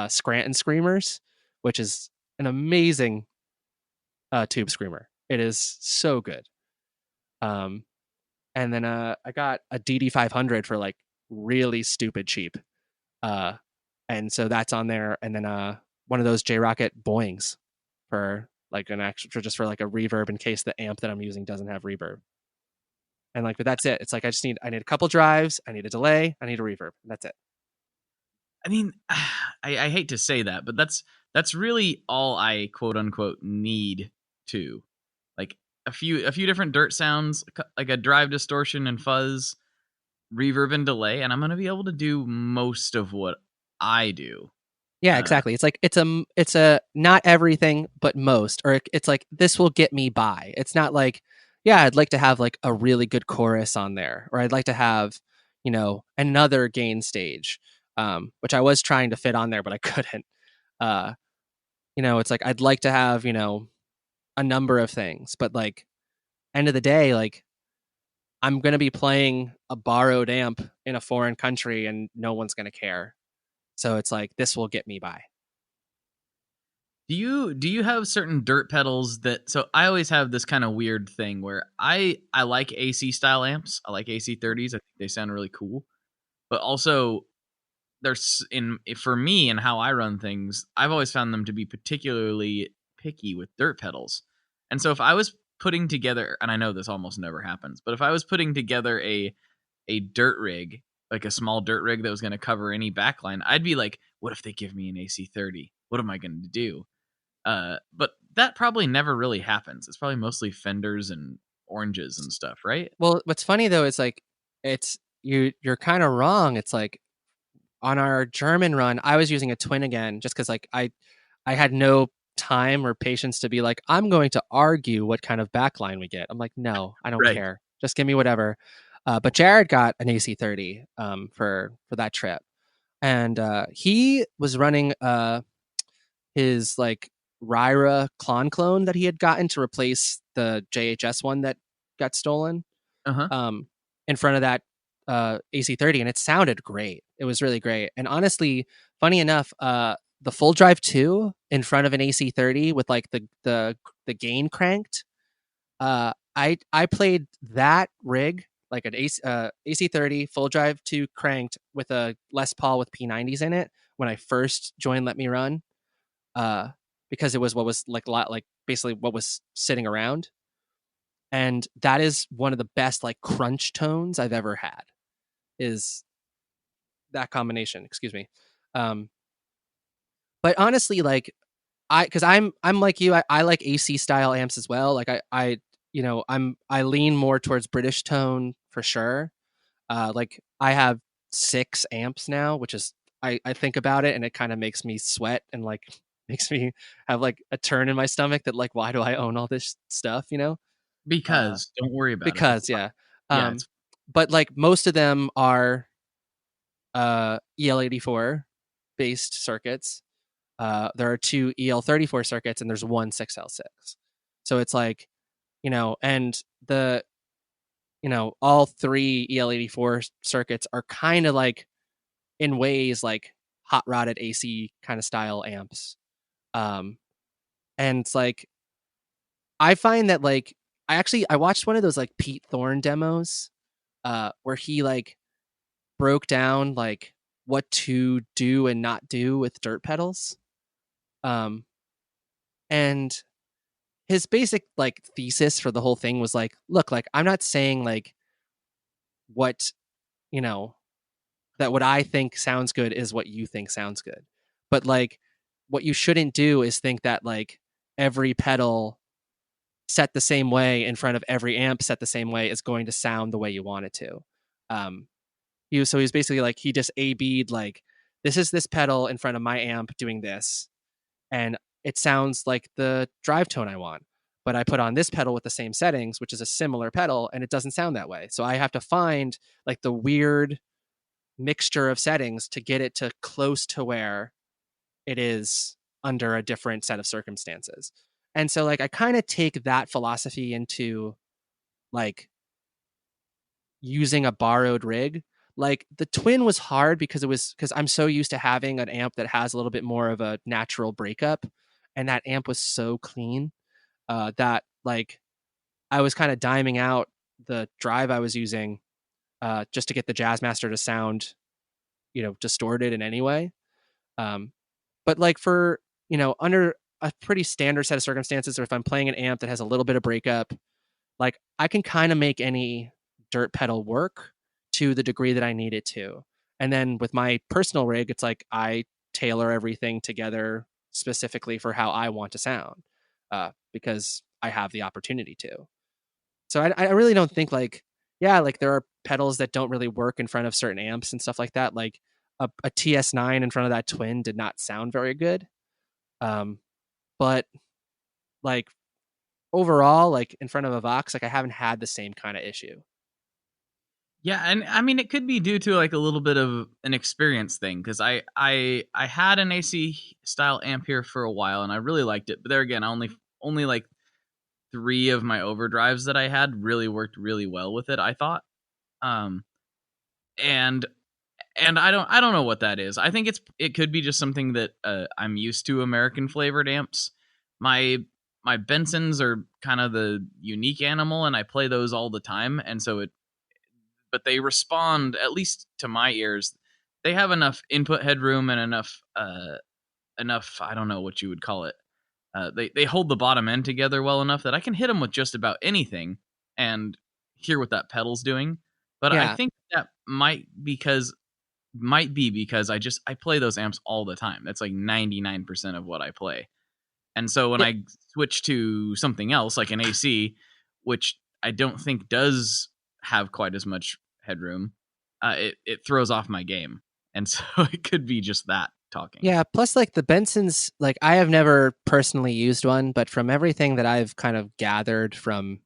Scranton Screamers, which is an amazing tube screamer. It is so good. Um, and then I got a DD500 for like really stupid cheap. Uh, and so that's on there. And then one of those J Rocket Boings for like an extra, just for like a reverb in case the amp that I'm using doesn't have reverb. And like, but that's it. It's like I need a couple drives, I need a delay, I need a reverb. And that's it. I mean, I hate to say that, but that's really all I quote unquote need to, like a few different dirt sounds, like a drive distortion and fuzz, reverb and delay, and I'm gonna be able to do most of what I do. Yeah, exactly. It's like it's a not everything but most, or it's like this will get me by. It's not like, yeah, I'd like to have like a really good chorus on there, or I'd like to have, another gain stage, which I was trying to fit on there but I couldn't. Uh, it's like I'd like to have, a number of things, but like end of the day, like I'm going to be playing a borrowed amp in a foreign country and no one's going to care. So it's like this will get me by. Do you have certain dirt pedals that, so I always have this kind of weird thing where I like AC style amps. I like AC30s. I think they sound really cool. But also there's in for me and how I run things, I've always found them to be particularly picky with dirt pedals. And so if I was putting together, and I know this almost never happens, but if I was putting together a dirt rig, like a small dirt rig that was going to cover any backline, I'd be like, what if they give me an AC30? What am I going to do? But that probably never really happens. It's probably mostly fenders and oranges and stuff, right? Well, what's funny though is like it's you're kind of wrong. It's like on our German run, I was using a twin again just because like I had no time or patience to be like, I'm going to argue what kind of backline we get. I'm like, no, I don't Right. care. Just give me whatever. But Jared got an AC30 for that trip, and he was running his like Ryra clone that he had gotten to replace the JHS one that got stolen, Uh huh. um, in front of that AC30, and it sounded great. It was really great. And honestly, funny enough, the full drive 2 in front of an AC30 with like the gain cranked, I played that rig like an AC30 full drive 2 cranked with a Les Paul with P90s in it when I first joined Let Me Run, uh, because it was what was like basically what was sitting around, and that is one of the best like crunch tones I've ever had. Is that combination? Excuse me. But honestly, like because I'm like you, I like AC style amps as well. Like I you know I lean more towards British tone for sure. Like I have 6 amps now, which is I think about it and it kind of makes me sweat and like makes me have like a turn in my stomach that like why do I own all this stuff, you know? Uh, Because don't worry about it. It's because fine. yeah. Yeah, Um, but like most of them are EL84 based circuits. There are 2 EL34 circuits and there's one 6L6. So it's like, and the all 3 EL84 circuits are kind of like in ways like hot rodded AC kind of style amps. Um, and it's like I find that like I watched one of those like Pete Thorne demos where he like broke down like what to do and not do with dirt pedals. Um, and his basic like thesis for the whole thing was like, look, like I'm not saying like what, you know, that what I think sounds good is what you think sounds good. But like what you shouldn't do is think that like every pedal set the same way in front of every amp set the same way is going to sound the way you want it to. Um he was basically like he just A-B'd like this is this pedal in front of my amp doing this and it sounds like the drive tone I want. But I put on this pedal with the same settings, which is a similar pedal, and it doesn't sound that way. So I have to find like the weird mixture of settings to get it to close to where it is under a different set of circumstances. And so like I kind of take that philosophy into like using a borrowed rig. Like the twin was hard because I'm so used to having an amp that has a little bit more of a natural breakup and that amp was so clean that like I was kind of diming out the drive I was using just to get the Jazzmaster to sound, distorted in any way. Um, but like for, under a pretty standard set of circumstances, or if I'm playing an amp that has a little bit of breakup, like I can kind of make any dirt pedal work to the degree that I need it to. And then with my personal rig, it's like I tailor everything together specifically for how I want to sound because I have the opportunity to. So I really don't think like, yeah, like there are pedals that don't really work in front of certain amps and stuff like that. Like a TS9 in front of that twin did not sound very good. Um, but like overall, like in front of a Vox, like I haven't had the same kind of issue. Yeah, and I mean it could be due to like a little bit of an experience thing because I had an AC style amp here for a while and I really liked it, but there again, I only like 3 of my overdrives that I had really worked really well with it, I thought. Um, and I don't know what that is. I think it could be just something that I'm used to American flavored amps. My my Bensons are kind of the unique animal, and I play those all the time, and so but they respond at least to my ears. They have enough input headroom and enough I don't know what you would call it. They hold the bottom end together well enough that I can hit them with just about anything and hear what that pedal's doing. But I Yeah. think that might be because I play those amps all the time. That's like 99% of what I play. And so when Yeah. I switch to something else like an AC, which I don't think does have quite as much headroom, it throws off my game. And so it could be just that talking. Yeah. Plus, like the Bensons, like I have never personally used one, but from everything that I've kind of gathered from,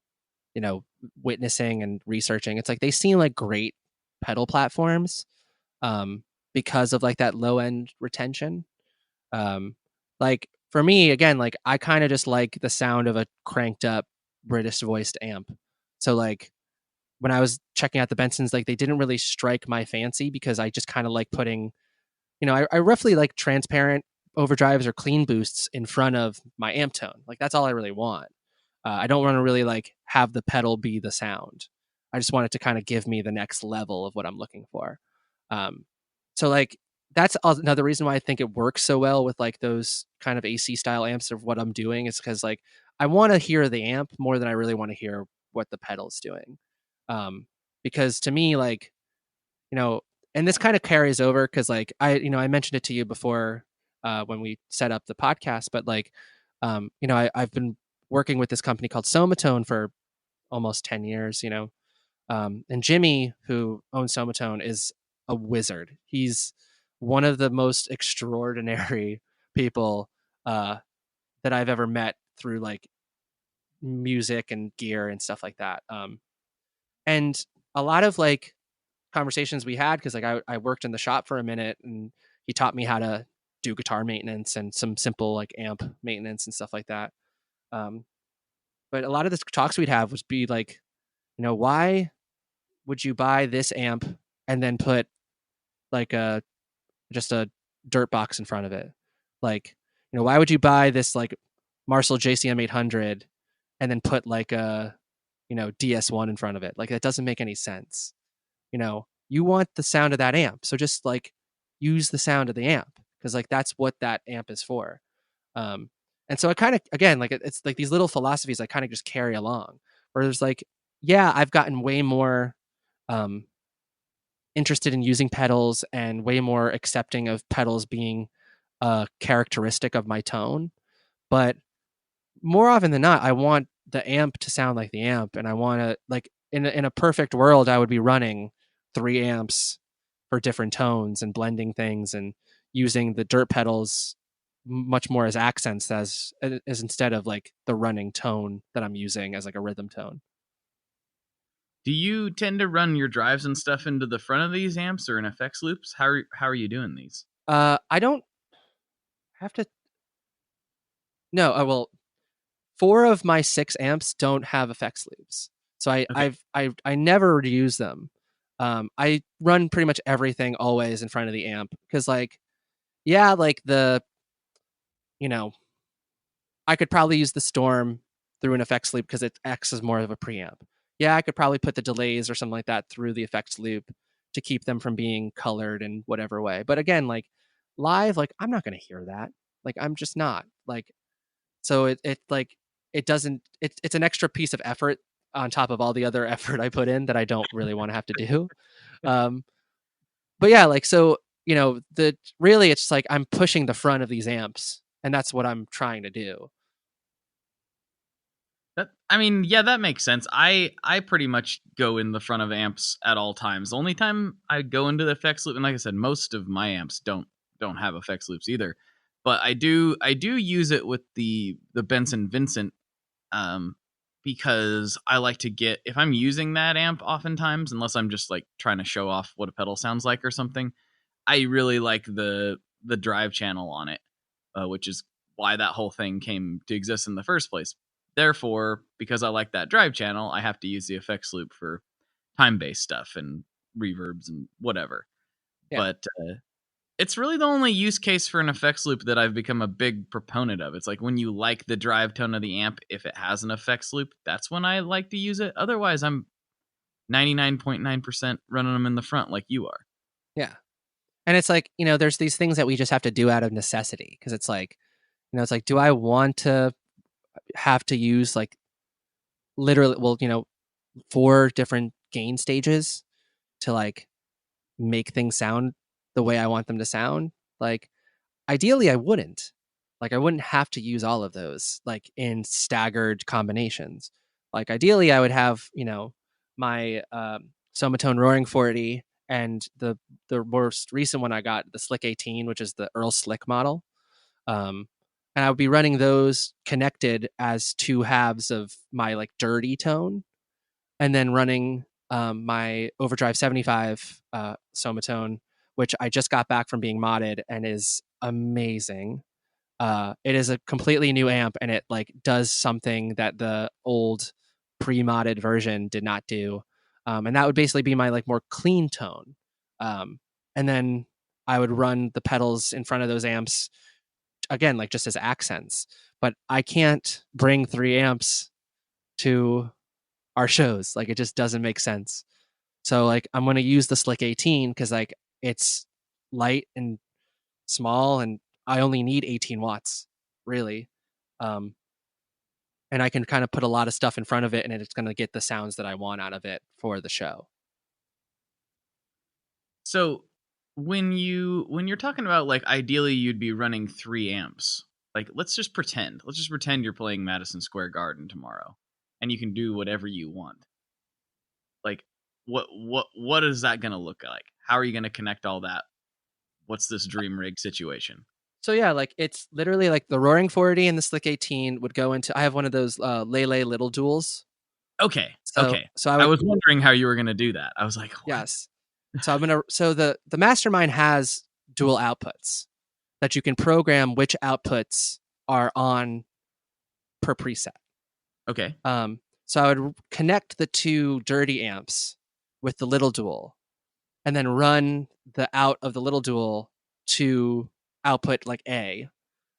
witnessing and researching, it's like they seem like great pedal platforms because of like that low end retention. Like for me, again, like I kind of just like the sound of a cranked up British voiced amp. So like when I was checking out the Bensons, like they didn't really strike my fancy because I just kind of like putting, I roughly like transparent overdrives or clean boosts in front of my amp tone. Like that's all I really want. I don't want to really like have the pedal be the sound. I just want it to kind of give me the next level of what I'm looking for. Um, so like that's another reason why I think it works so well with like those kind of AC style amps of what I'm doing is because like I want to hear the amp more than I really want to hear what the pedal's doing. Because to me, like, and this kind of carries over because like I mentioned it to you before when we set up the podcast. But like, I've been working with this company called Somatone for almost 10 years, and Jimmy, who owns Somatone, is a wizard. He's one of the most extraordinary people that I've ever met through like music and gear and stuff like that. And a lot of like conversations we had, because like I worked in the shop for a minute, and he taught me how to do guitar maintenance and some simple like amp maintenance and stuff like that. But a lot of the talks we'd have would be like, why would you buy this amp and then put like just a dirt box in front of it? Like, why would you buy this like Marshall JCM 800 and then put like a, DS1 in front of it? Like, that doesn't make any sense. You want the sound of that amp. So just like use the sound of the amp, because like that's what that amp is for. And so I kind of, again, like it's like these little philosophies I kind of just carry along, where there's like, yeah, I've gotten way more interested in using pedals and way more accepting of pedals being a characteristic of my tone. But more often than not, I want the amp to sound like the amp, and I want to like in a perfect world, I would be running 3 amps for different tones and blending things and using the dirt pedals much more as accents as instead of like the running tone that I'm using as like a rhythm tone. Do you tend to run your drives and stuff into the front of these amps or in effects loops? How are you doing these? I don't have to. No, well, 4 of my 6 amps don't have effects loops, so Okay. I never use them. I run pretty much everything always in front of the amp, because like, yeah, like I could probably use the Storm through an effects loop because it acts as more of a preamp. Yeah, I could probably put the delays or something like that through the effects loop to keep them from being colored in whatever way. But again, like live, like I'm not going to hear that. Like I'm just not. Like, so it like it doesn't. It's an extra piece of effort on top of all the other effort I put in that I don't really want to have to do. Um, but yeah, like so, the really it's like I'm pushing the front of these amps, and that's what I'm trying to do. Yeah, that makes sense. I pretty much go in the front of amps at all times. The only time I go into the effects loop, and like I said, most of my amps don't have effects loops either. But I do use it with the Benson Vincent, um, because I like to get, if I'm using that amp oftentimes, unless I'm just like trying to show off what a pedal sounds like or something, I really like the drive channel on it, which is why that whole thing came to exist in the first place. Therefore, because I like that drive channel, I have to use the effects loop for time-based stuff and reverbs and whatever. Yeah. But it's really the only use case for an effects loop that I've become a big proponent of. It's like when you like the drive tone of the amp, if it has an effects loop, that's when I like to use it. Otherwise, I'm 99.9% running them in the front like you are. Yeah. And it's like, there's these things that we just have to do out of necessity, because it's like, it's like, do I want to have to use like literally, well, 4 different gain stages to like make things sound the way I want them to sound? Like, ideally, I wouldn't. Like, I wouldn't have to use all of those like in staggered combinations. Like, ideally, I would have, my Somatone Roaring 40 and the most recent one I got, the Slick 18, which is the Earl Slick model. And I would be running those connected as 2 halves of my like dirty tone, and then running my Overdrive 75 Somatone, which I just got back from being modded and is amazing. It is a completely new amp, and it like does something that the old pre-modded version did not do. And that would basically be my like more clean tone. And then I would run the pedals in front of those amps again, like just as accents. But I can't bring 3 amps to our shows. Like, it just doesn't make sense. So like I'm going to use the Slick 18 because like it's light and small, and I only need 18 watts really. Um, and I can kind of put a lot of stuff in front of it, and it's going to get the sounds that I want out of it for the show. So when you're talking about like ideally you'd be running 3 amps. Like let's just pretend you're playing Madison Square Garden tomorrow and you can do whatever you want. Like what is that going to look like? How are you going to connect all that? What's this dream rig situation? So yeah, like it's literally like the Roaring 40 and the Slick 18 would go into. I have one of those Lele little duals. Okay. So Okay. so I was wondering how you were going to do that. I was like, what? yes. So the Mastermind has dual outputs that you can program which outputs are on per preset. Okay. So I would connect the 2 dirty amps with the little dual, and then run the out of the little dual to output like A,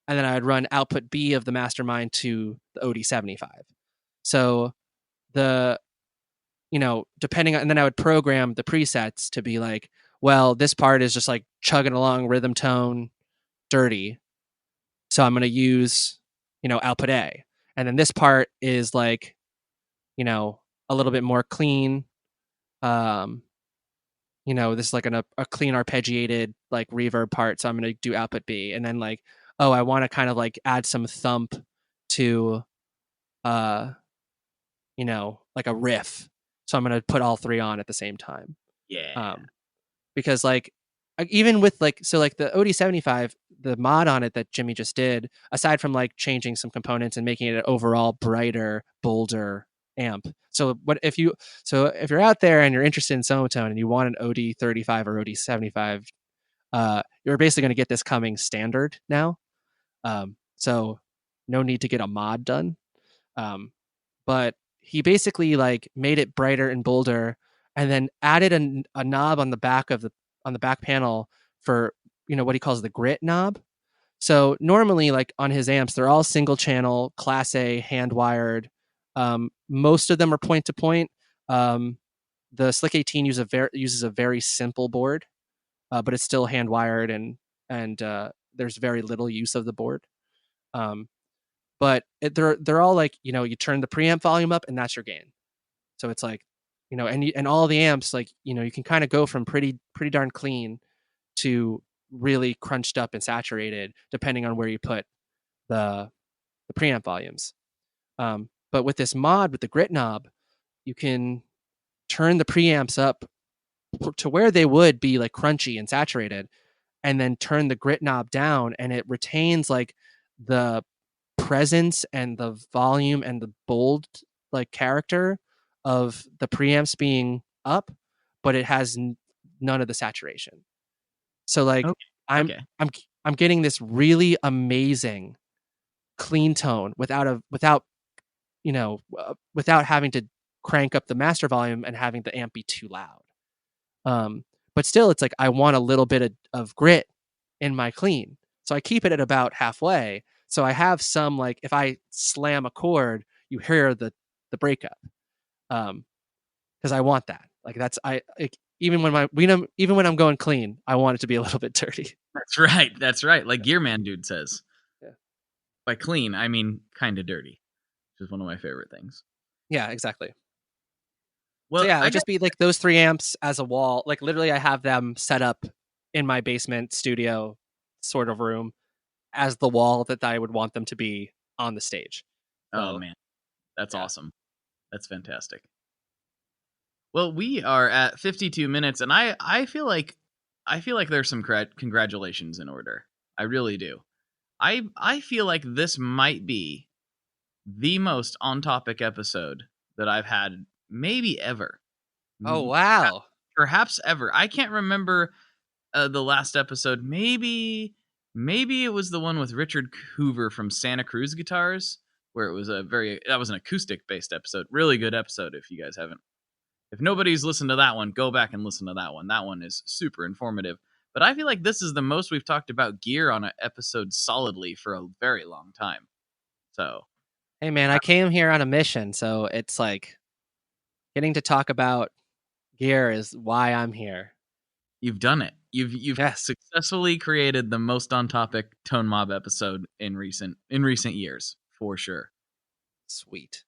and then I would run output B of the Mastermind to the OD75. So the depending on, and then I would program the presets to be like, well, this part is just like chugging along rhythm tone dirty, so I'm going to use output A, and then this part is like a little bit more clean. This is like a clean arpeggiated like reverb part, so I'm going to do output B, and then like, oh, I want to kind of like add some thump to like a riff, so I'm going to put all 3 on at the same time. Yeah. Because like even with like, so like the OD75, the mod on it that Jimmy just did, aside from like changing some components and making it an overall brighter, bolder amp. So if you're out there and you're interested in Sonotone and you want an OD35 or OD75, you're basically going to get this coming standard now. So no need to get a mod done. But he basically like made it brighter and bolder, and then added a knob on the back panel for what he calls the grit knob. So normally, like on his amps, they're all single channel, Class A, hand wired. Most of them are point to point. The Slick 18 uses a very simple board, but it's still hand wired, and there's very little use of the board. But they're all like, you turn the preamp volume up and that's your gain. So it's like, and all the amps, like, you can kind of go from pretty darn clean to really crunched up and saturated depending on where you put the preamp volumes. But with this mod, with the grit knob, you can turn the preamps up to where they would be like crunchy and saturated, and then turn the grit knob down, and it retains like the presence and the volume and the bold like character of the preamps being up, but it has none of the saturation. So like, Okay. I'm getting this really amazing clean tone without having to crank up the master volume and having the amp be too loud. But still, it's like I want a little bit of grit in my clean, so I keep it at about halfway. So I have some, like, if I slam a chord, you hear the breakup, because I want that. Like even when I'm going clean, I want it to be a little bit dirty. That's right. Like Gearman Dude says. Yeah. By clean, I mean kind of dirty, which is one of my favorite things. Yeah, exactly. Well, So yeah, it would just be like those 3 amps as a wall. Like literally, I have them set up in my basement studio sort of room as the wall that I would want them to be on the stage. Oh man, that's awesome. That's fantastic. Well, we are at 52 minutes, and I feel like there's some congratulations in order. I really do. I feel like this might be the most on topic episode that I've had, maybe ever. Oh wow. Perhaps ever. I can't remember the last episode. Maybe it was the one with Richard Hoover from Santa Cruz Guitars, where it was that was an acoustic based episode. Really good episode. If nobody's listened to that one, go back and listen to that one. That one is super informative. But I feel like this is the most we've talked about gear on an episode solidly for a very long time. So, hey man, I came here on a mission, so it's like getting to talk about gear is why I'm here. You've done it. You've successfully created the most on topic Tone Mob episode in recent years, for sure. Sweet.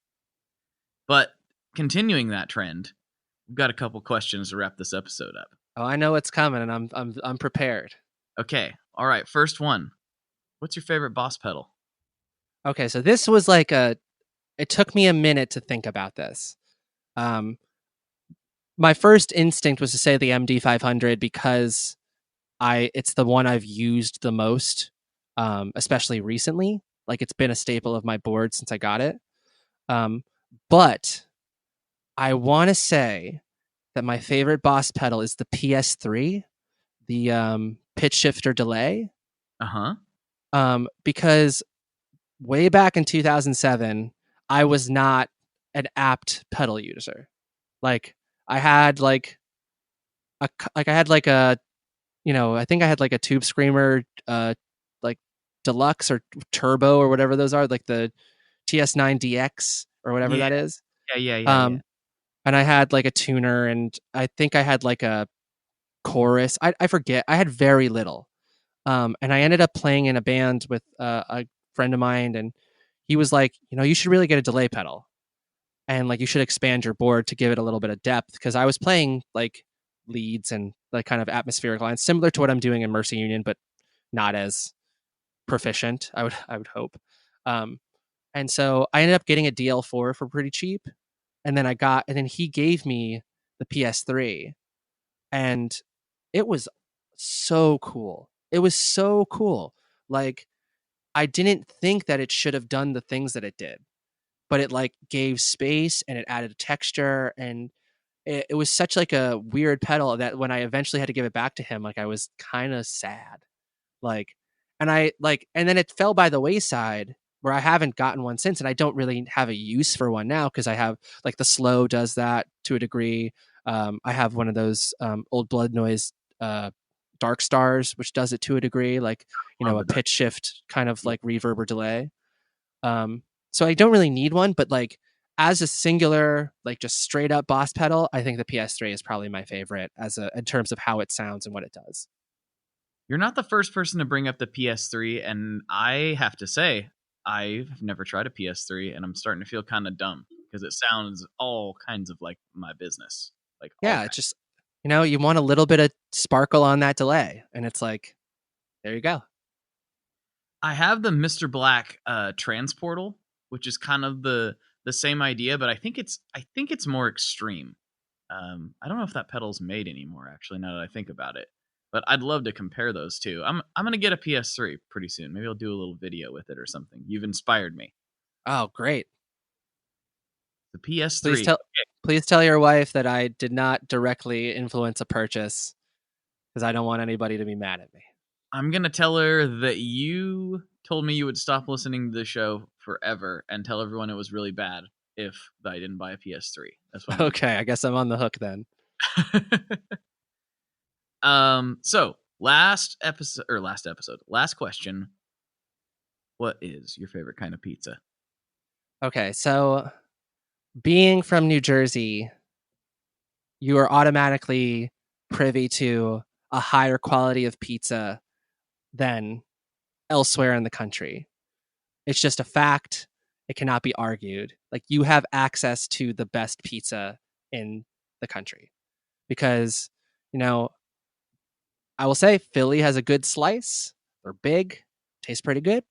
But continuing that trend, we've got a couple questions to wrap this episode up. Oh, I know what's coming, and I'm prepared. Okay. All right. First one. What's your favorite boss pedal? Okay, so this was like it took me a minute to think about this. Um, my first instinct was to say the MD500 because it's the one I've used the most, especially recently. Like it's been a staple of my board since I got it. Um, but I want to say that my favorite boss pedal is the PS3, the pitch shifter delay, Uh-huh. because way back in 2007, I was not an apt pedal user. Like I had like I had like a I think I had like a Tube Screamer, like deluxe or turbo or whatever those are, like the TS9DX or whatever Yeah. that is. Yeah. And I had like a tuner, and I think I had like a chorus. I forget. I had very little. And I ended up playing in a band with a friend of mine, and he was like, you should really get a delay pedal, and like you should expand your board to give it a little bit of depth, because I was playing like leads and like kind of atmospheric lines, similar to what I'm doing in Mercy Union, but not as proficient. I would hope. Um, and so I ended up getting a DL4 for pretty cheap, and then he gave me the PS3, and it was so cool. It was so cool. Like I didn't think that it should have done the things that it did, but it like gave space and it added texture, and it was such like a weird pedal that when I eventually had to give it back to him, like I was kind of sad. Like, and then it fell by the wayside where I haven't gotten one since, and I don't really have a use for one now because I have like the slow does that to a degree. I have one of those old blood noise dark stars, which does it to a degree, like Love a the dark. pitch shift kind of Yeah. like reverb or delay. So I don't really need one, but like as a singular, like just straight up boss pedal, I think the PS3 is probably my favorite in terms of how it sounds and what it does. You're not the first person to bring up the PS3, and I have to say, I've never tried a PS3, and I'm starting to feel kind of dumb because it sounds all kinds of like my business. Like all Yeah, kinds. it's just you want a little bit of sparkle on that delay, and it's like, there you go. I have the Mr. Black transportal, which is kind of the same idea, but I think it's more extreme. I don't know if that pedal's made anymore, actually, now that I think about it. But I'd love to compare those two. I'm gonna get a PS3 pretty soon. Maybe I'll do a little video with it or something. You've inspired me. Oh, great. The Please PS3. tell please tell your wife that I did not directly influence a purchase, because I don't want anybody to be mad at me. I'm gonna tell her that you told me you would stop listening to the show forever and tell everyone it was really bad if I didn't buy a PS3. That's what I'm Okay, I guess I'm on the hook then. gonna. So last question. What is your favorite kind of pizza? Okay, so being from New Jersey, you are automatically privy to a higher quality of pizza than elsewhere in the country. It's just a fact. It cannot be argued. Like you have access to the best pizza in the country because, you know, I will say Philly has a good slice. They're big, taste pretty good.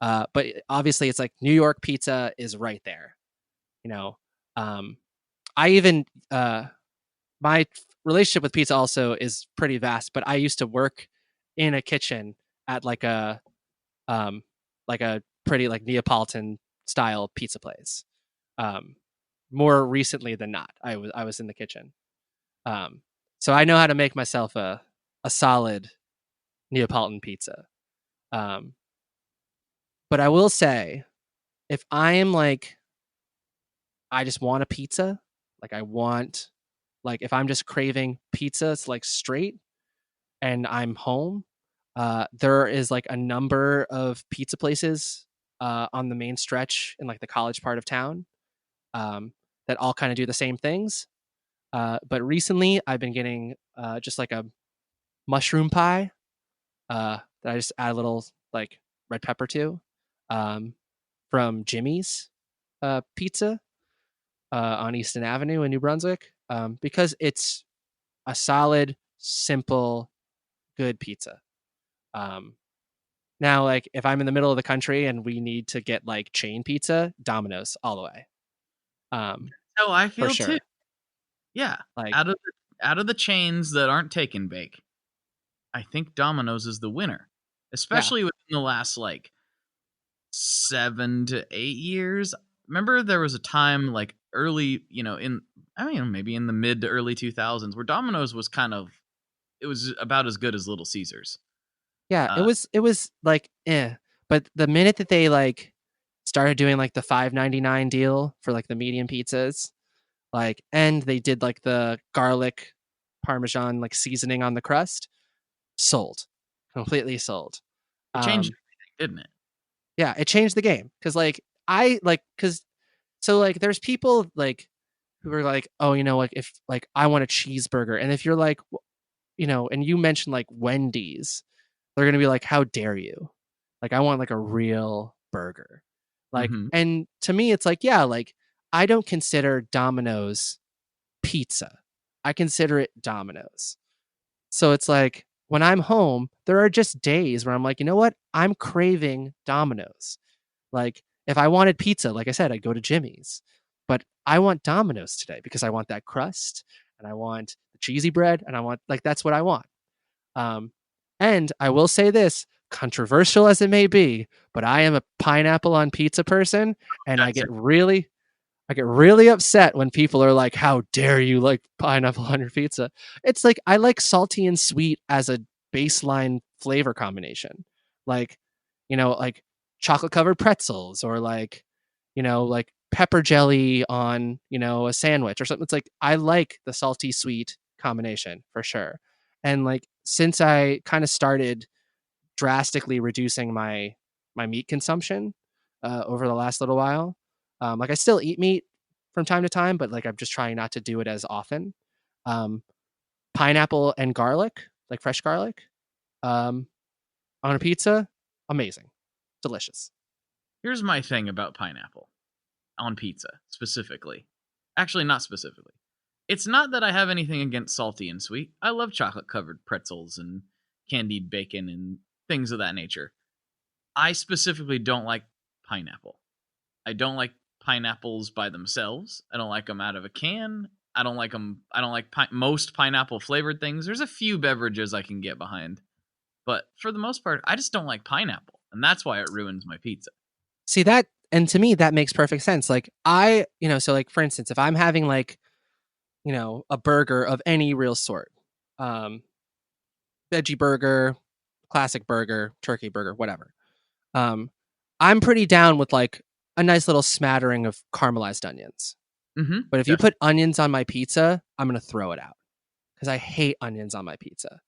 But obviously, it's like New York pizza is right there. You know, um, I even my relationship with pizza also is pretty vast. But I used to work in a kitchen at um, like a pretty like Neapolitan style pizza place. Um, More recently than not, I was in the kitchen. Um, so I know how to make myself a solid Neapolitan pizza. Um, but I will say, if I am like, I just want a pizza, like I want, like if I'm just craving pizza, it's like straight, and I'm home. There is like a number of pizza places on the main stretch in like the college part of town that all kind of do the same things. But recently, I've been getting just like a mushroom pie that I just add a little like red pepper to um, from Jimmy's Pizza on Easton Avenue in New Brunswick because it's a solid simple, good pizza. Now, like if I'm in the middle of the country and we need to get like chain pizza, Domino's all the way. Oh, I For feel too. sure. Yeah. Like Out of the chains that aren't take and bake, I think Domino's is the winner, especially within the last like 7 to 8 years. Remember there was a time like early, maybe in the mid to early 2000s where Domino's was it was about as good as Little Caesars. yeah, Uh, it was like but the minute that they like started doing like the $5.99 deal for like the medium pizzas, like, and they did like the garlic parmesan like seasoning on the crust, sold, completely sold. it changed everything, didn't it? Yeah, it changed the game because like I like because so like there's people like who are like, oh, you know, like if like I want a cheeseburger, and if you're like, you know, and you mentioned like Wendy's, they're gonna be like, how dare you? Like I want like a real burger. Like, Mhm. and to me, it's like, yeah, like I don't consider Domino's pizza. I consider it Domino's. So it's like when I'm home, there are just days where I'm like, you know what? I'm craving Domino's. Like if I wanted pizza, like I said, I'd go to Jimmy's. But I want Domino's today because I want that crust and I want the cheesy bread and I want like that's what I want. Um, and I will say this, controversial as it may be, but I am a pineapple on pizza person, and That's it. I get really upset when people are like, "How dare you like pineapple on your pizza?" It's like I like salty and sweet as a baseline flavor combination, like like chocolate covered pretzels or like like pepper jelly on a sandwich or something. It's like I like the salty sweet combination for sure. And like since I kind of started drastically reducing my meat consumption over the last little while, like I still eat meat from time to time, but like I'm just trying not to do it as often. Um, Pineapple and garlic, like fresh garlic, um, on a pizza, amazing, delicious. Here's my thing about pineapple on pizza specifically. Actually, not specifically. It's not that I have anything against salty and sweet. I love chocolate covered pretzels and candied bacon and things of that nature. I specifically don't like pineapple. I don't like pineapples by themselves. I don't like them out of a can. I don't like them. I don't like most pineapple flavored things. There's a few beverages I can get behind, but for the most part, I just don't like pineapple, and that's why it ruins my pizza. See that, and to me that makes perfect sense. Like so like for instance, if I'm having like, a burger of any real sort, um, veggie burger, classic burger, turkey burger, whatever. Um, I'm pretty down with like a nice little smattering of caramelized onions. Mm-hmm. But if you put onions on my pizza, I'm gonna throw it out because I hate onions on my pizza.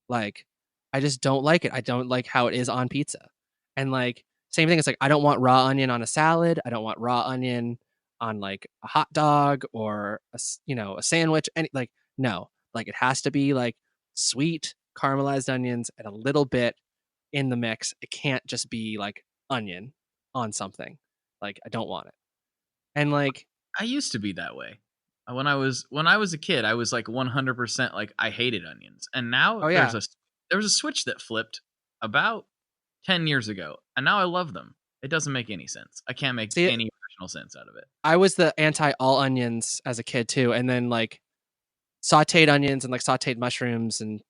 Like, I just don't like it. I don't like how it is on pizza. And like, same thing. It's like I don't want raw onion on a salad. I don't want raw onion on like a hot dog or a sandwich. Any like no, like it has to be like sweet caramelized onions and a little bit in the mix. It can't just be like onion on something. Like I don't want it. And like, I used to be that way. When I was a kid, I was like 100% like I hated onions. And now oh yeah, there was a switch that flipped about 10 years ago, and now I love them. It doesn't make any sense. I can't make see, any rational sense out of it. I was the anti all onions as a kid too, and then like sautéed onions and like sautéed mushrooms and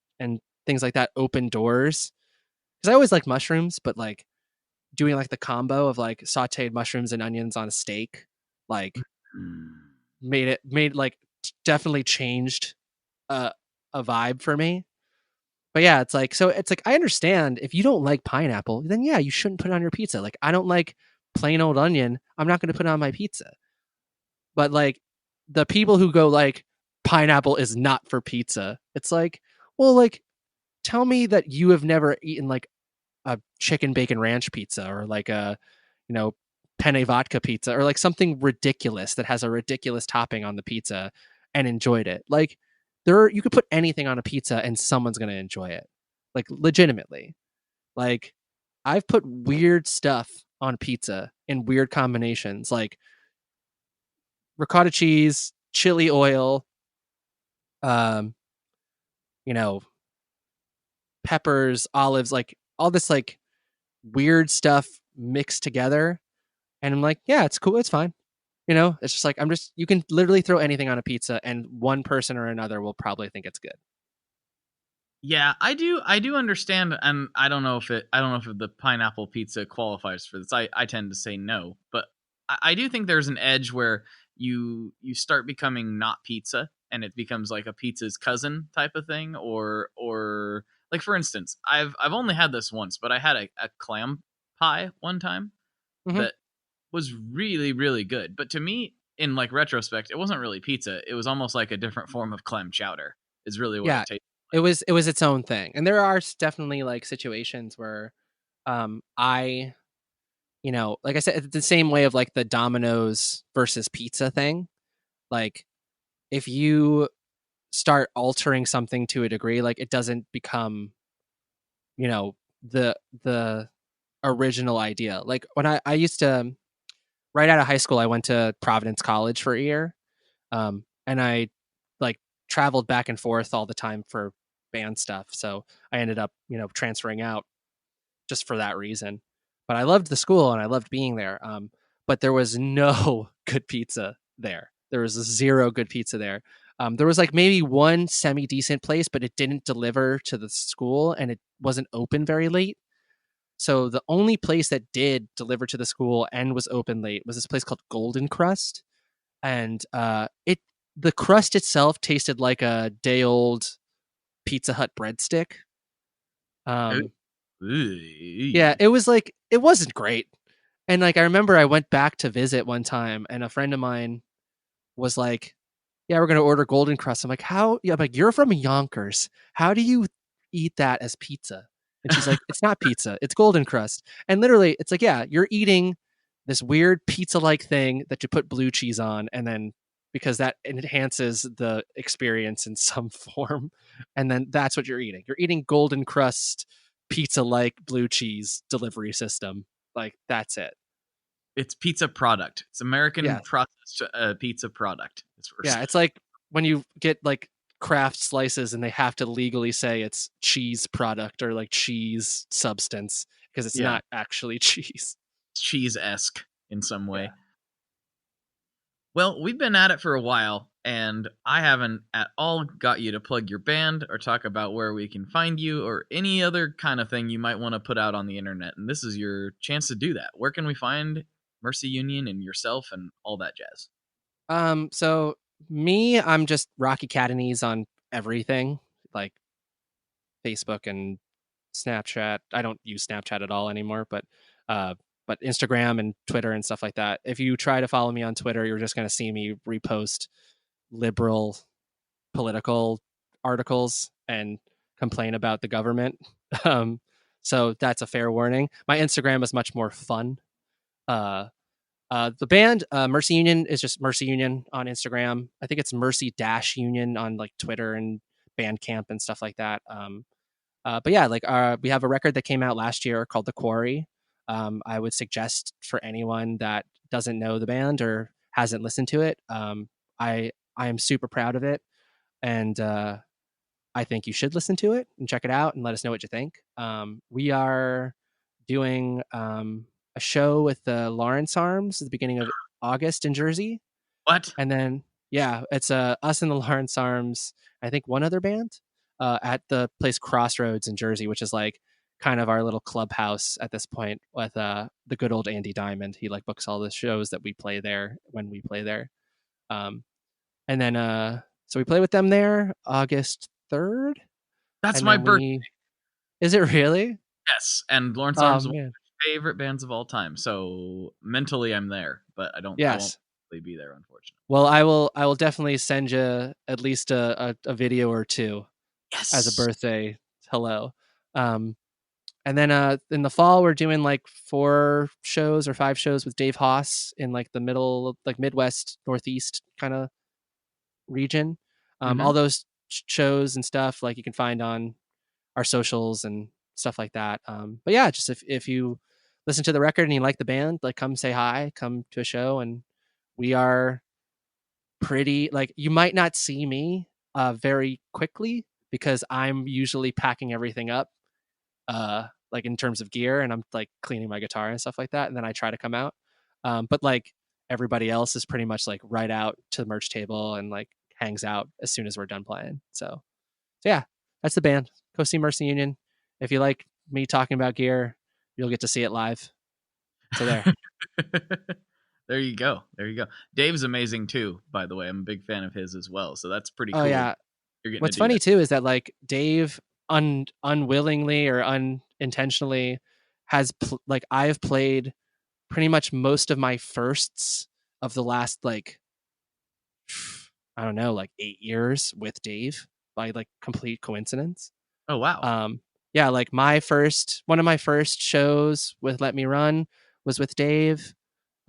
things like that open doors because I always liked mushrooms, but like doing like the combo of like sautéed mushrooms and onions on a steak, like Mm. made like definitely changed uh, a vibe for me. But yeah, it's like I understand if you don't like pineapple, then yeah, you shouldn't put it on your pizza. Like I don't like plain old onion, I'm not going to put it on my pizza. But like the people who go like pineapple is not for pizza, it's like, well, like tell me that you have never eaten like a chicken bacon ranch pizza or like a you know penne vodka pizza or like something ridiculous that has a ridiculous topping on the pizza and enjoyed it. Like you could put anything on a pizza and someone's going to enjoy it. Like legitimately. Like I've put weird stuff on pizza in weird combinations like ricotta cheese, chili oil, um you know, peppers, olives, like all this like weird stuff mixed together. And I'm like, yeah, it's cool. It's fine. It's just like, you can literally throw anything on a pizza and one person or another will probably think it's good. Yeah, I do understand, and I don't know if the pineapple pizza qualifies for this. I tend to say no, but I do think there's an edge where you start becoming not pizza and it becomes like a pizza's cousin type of thing, or like, for instance, I've only had this once, but I had a clam pie one time Mm-hmm. that was really, really good. But to me, in like retrospect, it wasn't really pizza. It was almost like a different form of clam chowder. Is really what Yeah, it tasted. it was its own thing. And there are definitely like situations where I, like I said, it's the same way of like the Domino's versus pizza thing. Like if you start altering something to a degree, like it doesn't become, you know, the original idea. Like when I used to, right out of high school, I went to Providence College for a year. And I like traveled back and forth all the time for band stuff. So I ended up, transferring out just for that reason. But I loved the school and I loved being there. But there was no good pizza there. There was zero good pizza there. There was like maybe one semi decent place, but it didn't deliver to the school and it wasn't open very late. So the only place that did deliver to the school and was open late was this place called Golden Crust, and the crust itself tasted like a day old Pizza Hut breadstick. Um, yeah, it was like it wasn't great, and like I remember I went back to visit one time, and a friend of mine was like, "Yeah, we're gonna order Golden Crust." I'm like, "How?" Yeah, I'm like, "You're from Yonkers. How do you eat that as pizza?" And she's like, "It's not pizza. It's Golden Crust." And literally, it's like, yeah, you're eating this weird pizza-like thing that you put blue cheese on, and then because that enhances the experience in some form, and then that's what you're eating. You're eating Golden Crust pizza-like blue cheese delivery system. Like that's it. It's pizza product. It's American Yeah, processed pizza product. It's yeah. first. It's like when you get like Kraft slices and they have to legally say it's cheese product or like cheese substance because it's Yeah, not actually cheese. cheese esque in some Yeah. way. Well, we've been at it for a while, and I haven't at all got you to plug your band or talk about where we can find you or any other kind of thing you might want to put out on the internet. And this is your chance to do that. Where can we find Mercy Union and yourself and all that jazz? So me, I'm just Rocky Catanese on everything, like Facebook and Snapchat. I don't use Snapchat at all anymore, uh but Instagram and Twitter and stuff like that. If you try to follow me on Twitter, you're just gonna see me repost liberal political articles and complain about the government. Um, so that's a fair warning. My Instagram is much more fun. Uh, the band Mercy Union is just Mercy Union on Instagram. I think it's Mercy Dash Union on like Twitter and Bandcamp and stuff like that. But yeah, like we have a record that came out last year called The Quarry. I would suggest for anyone that doesn't know the band or hasn't listened to it. I am super proud of it, and I think you should listen to it and check it out and let us know what you think. We are doing a show with the Lawrence Arms at the beginning of August in Jersey. What? And then, yeah, it's us and the Lawrence Arms, I think one other band at the place Crossroads in Jersey, which is like kind of our little clubhouse at this point with the good old Andy Diamond. He like books all the shows that we play there when we play there. Um, and then, so we play with them there August 3rd. That's And my then birthday. is it really? Yes, and Lawrence Oh Arms is one of man. my favorite bands of all time. So mentally, I'm there, but I won't Yes. really be there, unfortunately. Well, I will definitely send you at least a video or two as a Yes. birthday hello. Um, and then in the fall we're doing like 4 shows or 5 shows with Dave Haas in like the middle, like Midwest, Northeast kind of region. Mm-hmm. All those shows and stuff like you can find on our socials and stuff like that. But yeah, just if you listen to the record and you like the band, like come say hi, come to a show, and we are pretty like you might not see me very quickly because I'm usually packing everything up, like in terms of gear, and I'm like cleaning my guitar and stuff like that, and then I try to come out. But like everybody else is pretty much like right out to the merch table and like hangs out as soon as we're done playing. So yeah, that's the band. Go see Mercy Union. If you like me talking about gear, you'll get to see it live. So there. There you go. There you go. Dave's amazing too, by the way. I'm a big fan of his as well. So that's pretty Oh cool. yeah. You're getting What's to do funny that. too is that like Dave unwillingly or unintentionally has like I've played pretty much most of my firsts of the last like I don't know, like 8 years with Dave by like complete coincidence. Oh wow. Yeah, like one of my first shows with Let Me Run was with Dave.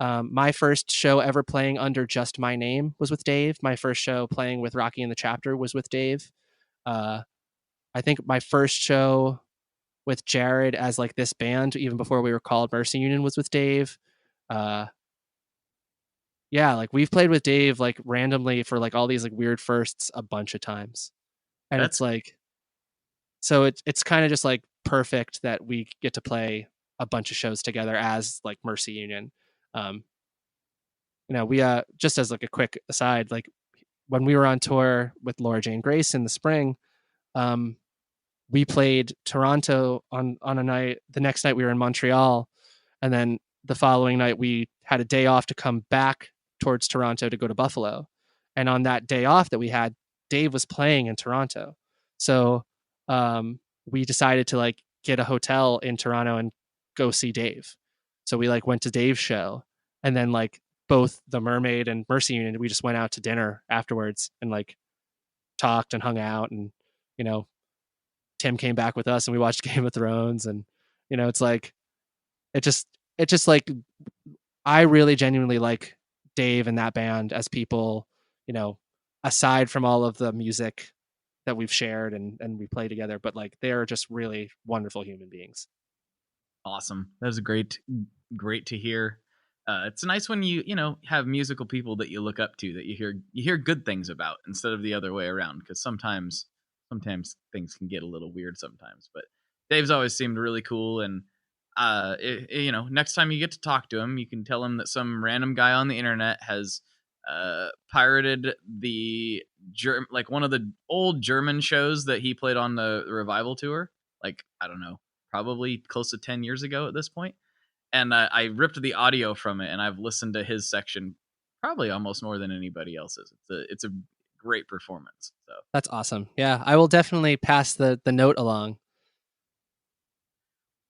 My first show ever playing under just my name was with Dave. My first show playing with Rocky and the Chapter was with Dave. I think my first show with Jared as like this band, even before we were called Mercy Union, was with Dave. Yeah, like we've played with Dave like randomly for like all these like weird firsts a bunch of times. And That's it's like, so it's kind of just like perfect that we get to play a bunch of shows together as like Mercy Union. We just as like a quick aside, like when we were on tour with Laura Jane Grace in the spring, we played Toronto on a night. The next night we were in Montreal, and then the following night we had a day off to come back towards Toronto to go to Buffalo. And on that day off that we had, Dave was playing in Toronto. So we decided to like get a hotel in Toronto and go see Dave. So we like went to Dave's show, and then like both the Mermaid and Mercy Union, we just went out to dinner afterwards and like talked and hung out. And Tim came back with us and we watched Game of Thrones. And it's like it just like I really genuinely like Dave and that band as people, aside from all of the music that we've shared and we play together, but like they're just really wonderful human beings. awesome. That was great to hear. It's nice when you have musical people that you look up to, that you hear good things about, instead of the other way around, because sometimes things can get a little weird sometimes. But Dave's always seemed really cool, and next time you get to talk to him, you can tell him that some random guy on the internet has pirated the like one of the old German shows that he played on the revival tour, like I don't know, probably close to 10 years ago at this point. And I ripped the audio from it, and I've listened to his section probably almost more than anybody else's. It's a great performance. So That's awesome. Yeah, I will definitely pass the note along.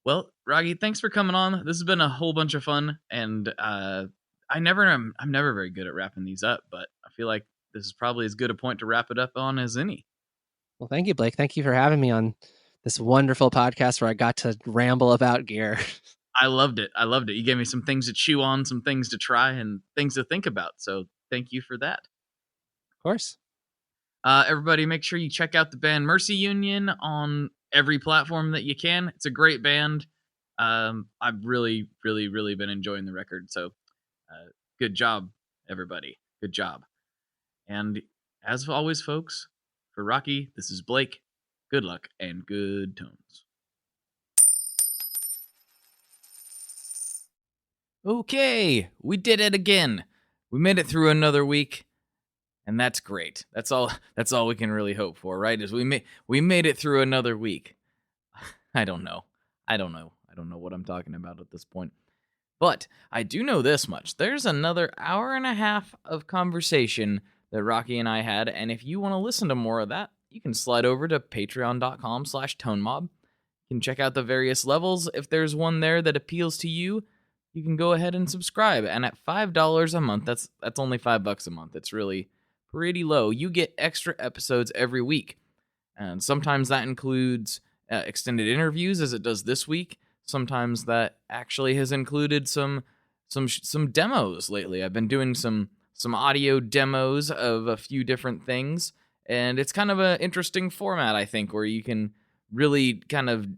well, Rocky, thanks for coming on. This has been a whole bunch of fun, and I'm never very good at wrapping these up, but I feel like this is probably as good a point to wrap it up on as any. Well, thank you, Blake. Thank you for having me on this wonderful podcast where I got to ramble about gear. I loved it. You gave me some things to chew on, some things to try, and things to think about. So thank you for that. Of course. Everybody, make sure you check out the band Mercy Union on every platform that you can. It's a great band. I've really, really, really been enjoying the record. So good job, everybody. Good job. And as always, folks, for Rocky, this is Blake. Good luck and good tones. Okay, we did it again. We made it through another week, and that's great. That's all we can really hope for, right? Is we made it through another week. I don't know what I'm talking about at this point. But I do know this much. There's another hour and a half of conversation that Rocky and I had, and if you want to listen to more of that, you can slide over to patreon.com/tonemob. You can check out the various levels. If there's one there that appeals to you, you can go ahead and subscribe. And at $5 a month, that's only $5 a month. It's really pretty low. You get extra episodes every week. And sometimes that includes extended interviews, as it does this week. Sometimes that actually has included some demos lately. I've been doing some audio demos of a few different things, and it's kind of an interesting format, I think, where you can really kind of,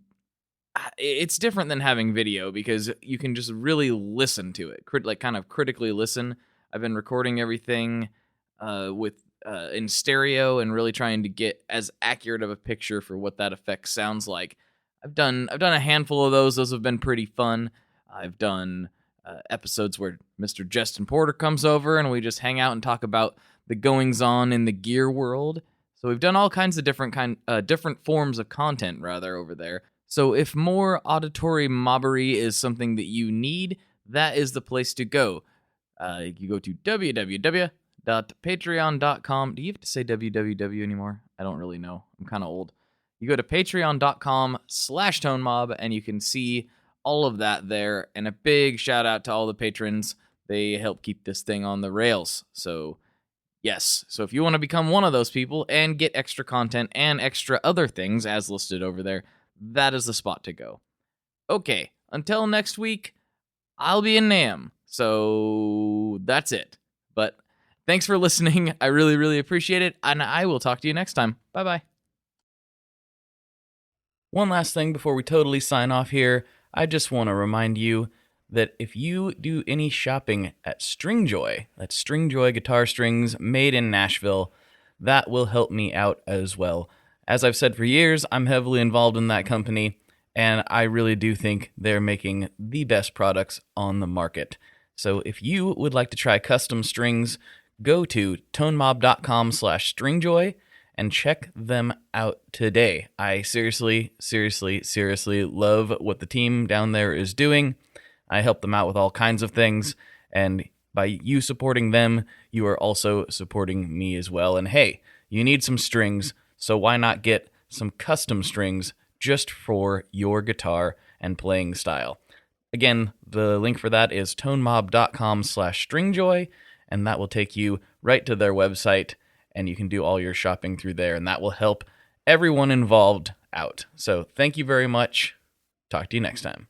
it's different than having video because you can just really listen to it, like kind of critically listen. I've been recording everything with in stereo and really trying to get as accurate of a picture for what that effect sounds like. I've done a handful of those. Those have been pretty fun. I've done episodes where Mr. Justin Porter comes over and we just hang out and talk about the goings on in the gear world. So we've done all kinds of different forms of content rather over there. So if more auditory mobbery is something that you need, that is the place to go. You go to www.patreon.com. Do you have to say www anymore? I don't really know. I'm kind of old. You go to patreon.com/tonemob and you can see all of that there. And a big shout out to all the patrons. They help keep this thing on the rails. So yes. So if you want to become one of those people and get extra content and extra other things as listed over there, that is the spot to go. Okay. Until next week, I'll be in NAMM. So that's it. But thanks for listening. I really, really appreciate it. And I will talk to you next time. Bye-bye. One last thing before we totally sign off here. I just want to remind you that if you do any shopping at Stringjoy, that's Stringjoy guitar strings made in Nashville, that will help me out as well. As I've said for years, I'm heavily involved in that company, and I really do think they're making the best products on the market. So if you would like to try custom strings, go to tonemob.com/stringjoy and check them out today. I seriously love what the team down there is doing. I help them out with all kinds of things, and by you supporting them, you are also supporting me as well. And hey, you need some strings, so why not get some custom strings just for your guitar and playing style? Again, the link for that is tonemob.com/stringjoy, and that will take you right to their website, and you can do all your shopping through there, and that will help everyone involved out. So thank you very much. Talk to you next time.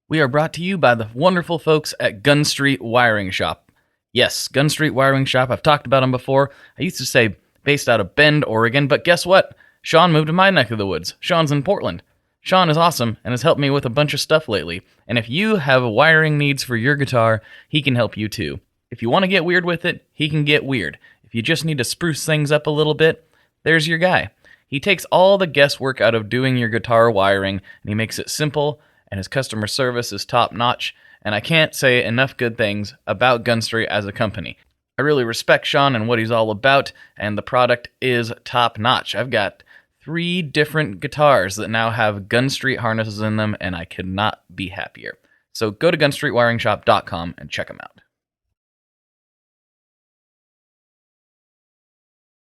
We are brought to you by the wonderful folks at Gun Street Wiring Shop. Yes, Gun Street Wiring Shop. I've talked about them before. I used to say based out of Bend, Oregon, but guess what? Sean moved to my neck of the woods. Sean's in Portland. Sean is awesome and has helped me with a bunch of stuff lately. And if you have wiring needs for your guitar, he can help you too. If you want to get weird with it, he can get weird. If you just need to spruce things up a little bit, there's your guy. He takes all the guesswork out of doing your guitar wiring, and he makes it simple, and his customer service is top-notch, and I can't say enough good things about Gun Street as a company. I really respect Sean and what he's all about, and the product is top-notch. I've got 3 different guitars that now have Gun Street harnesses in them, and I could not be happier. So go to gunstreetwiringshop.com and check them out.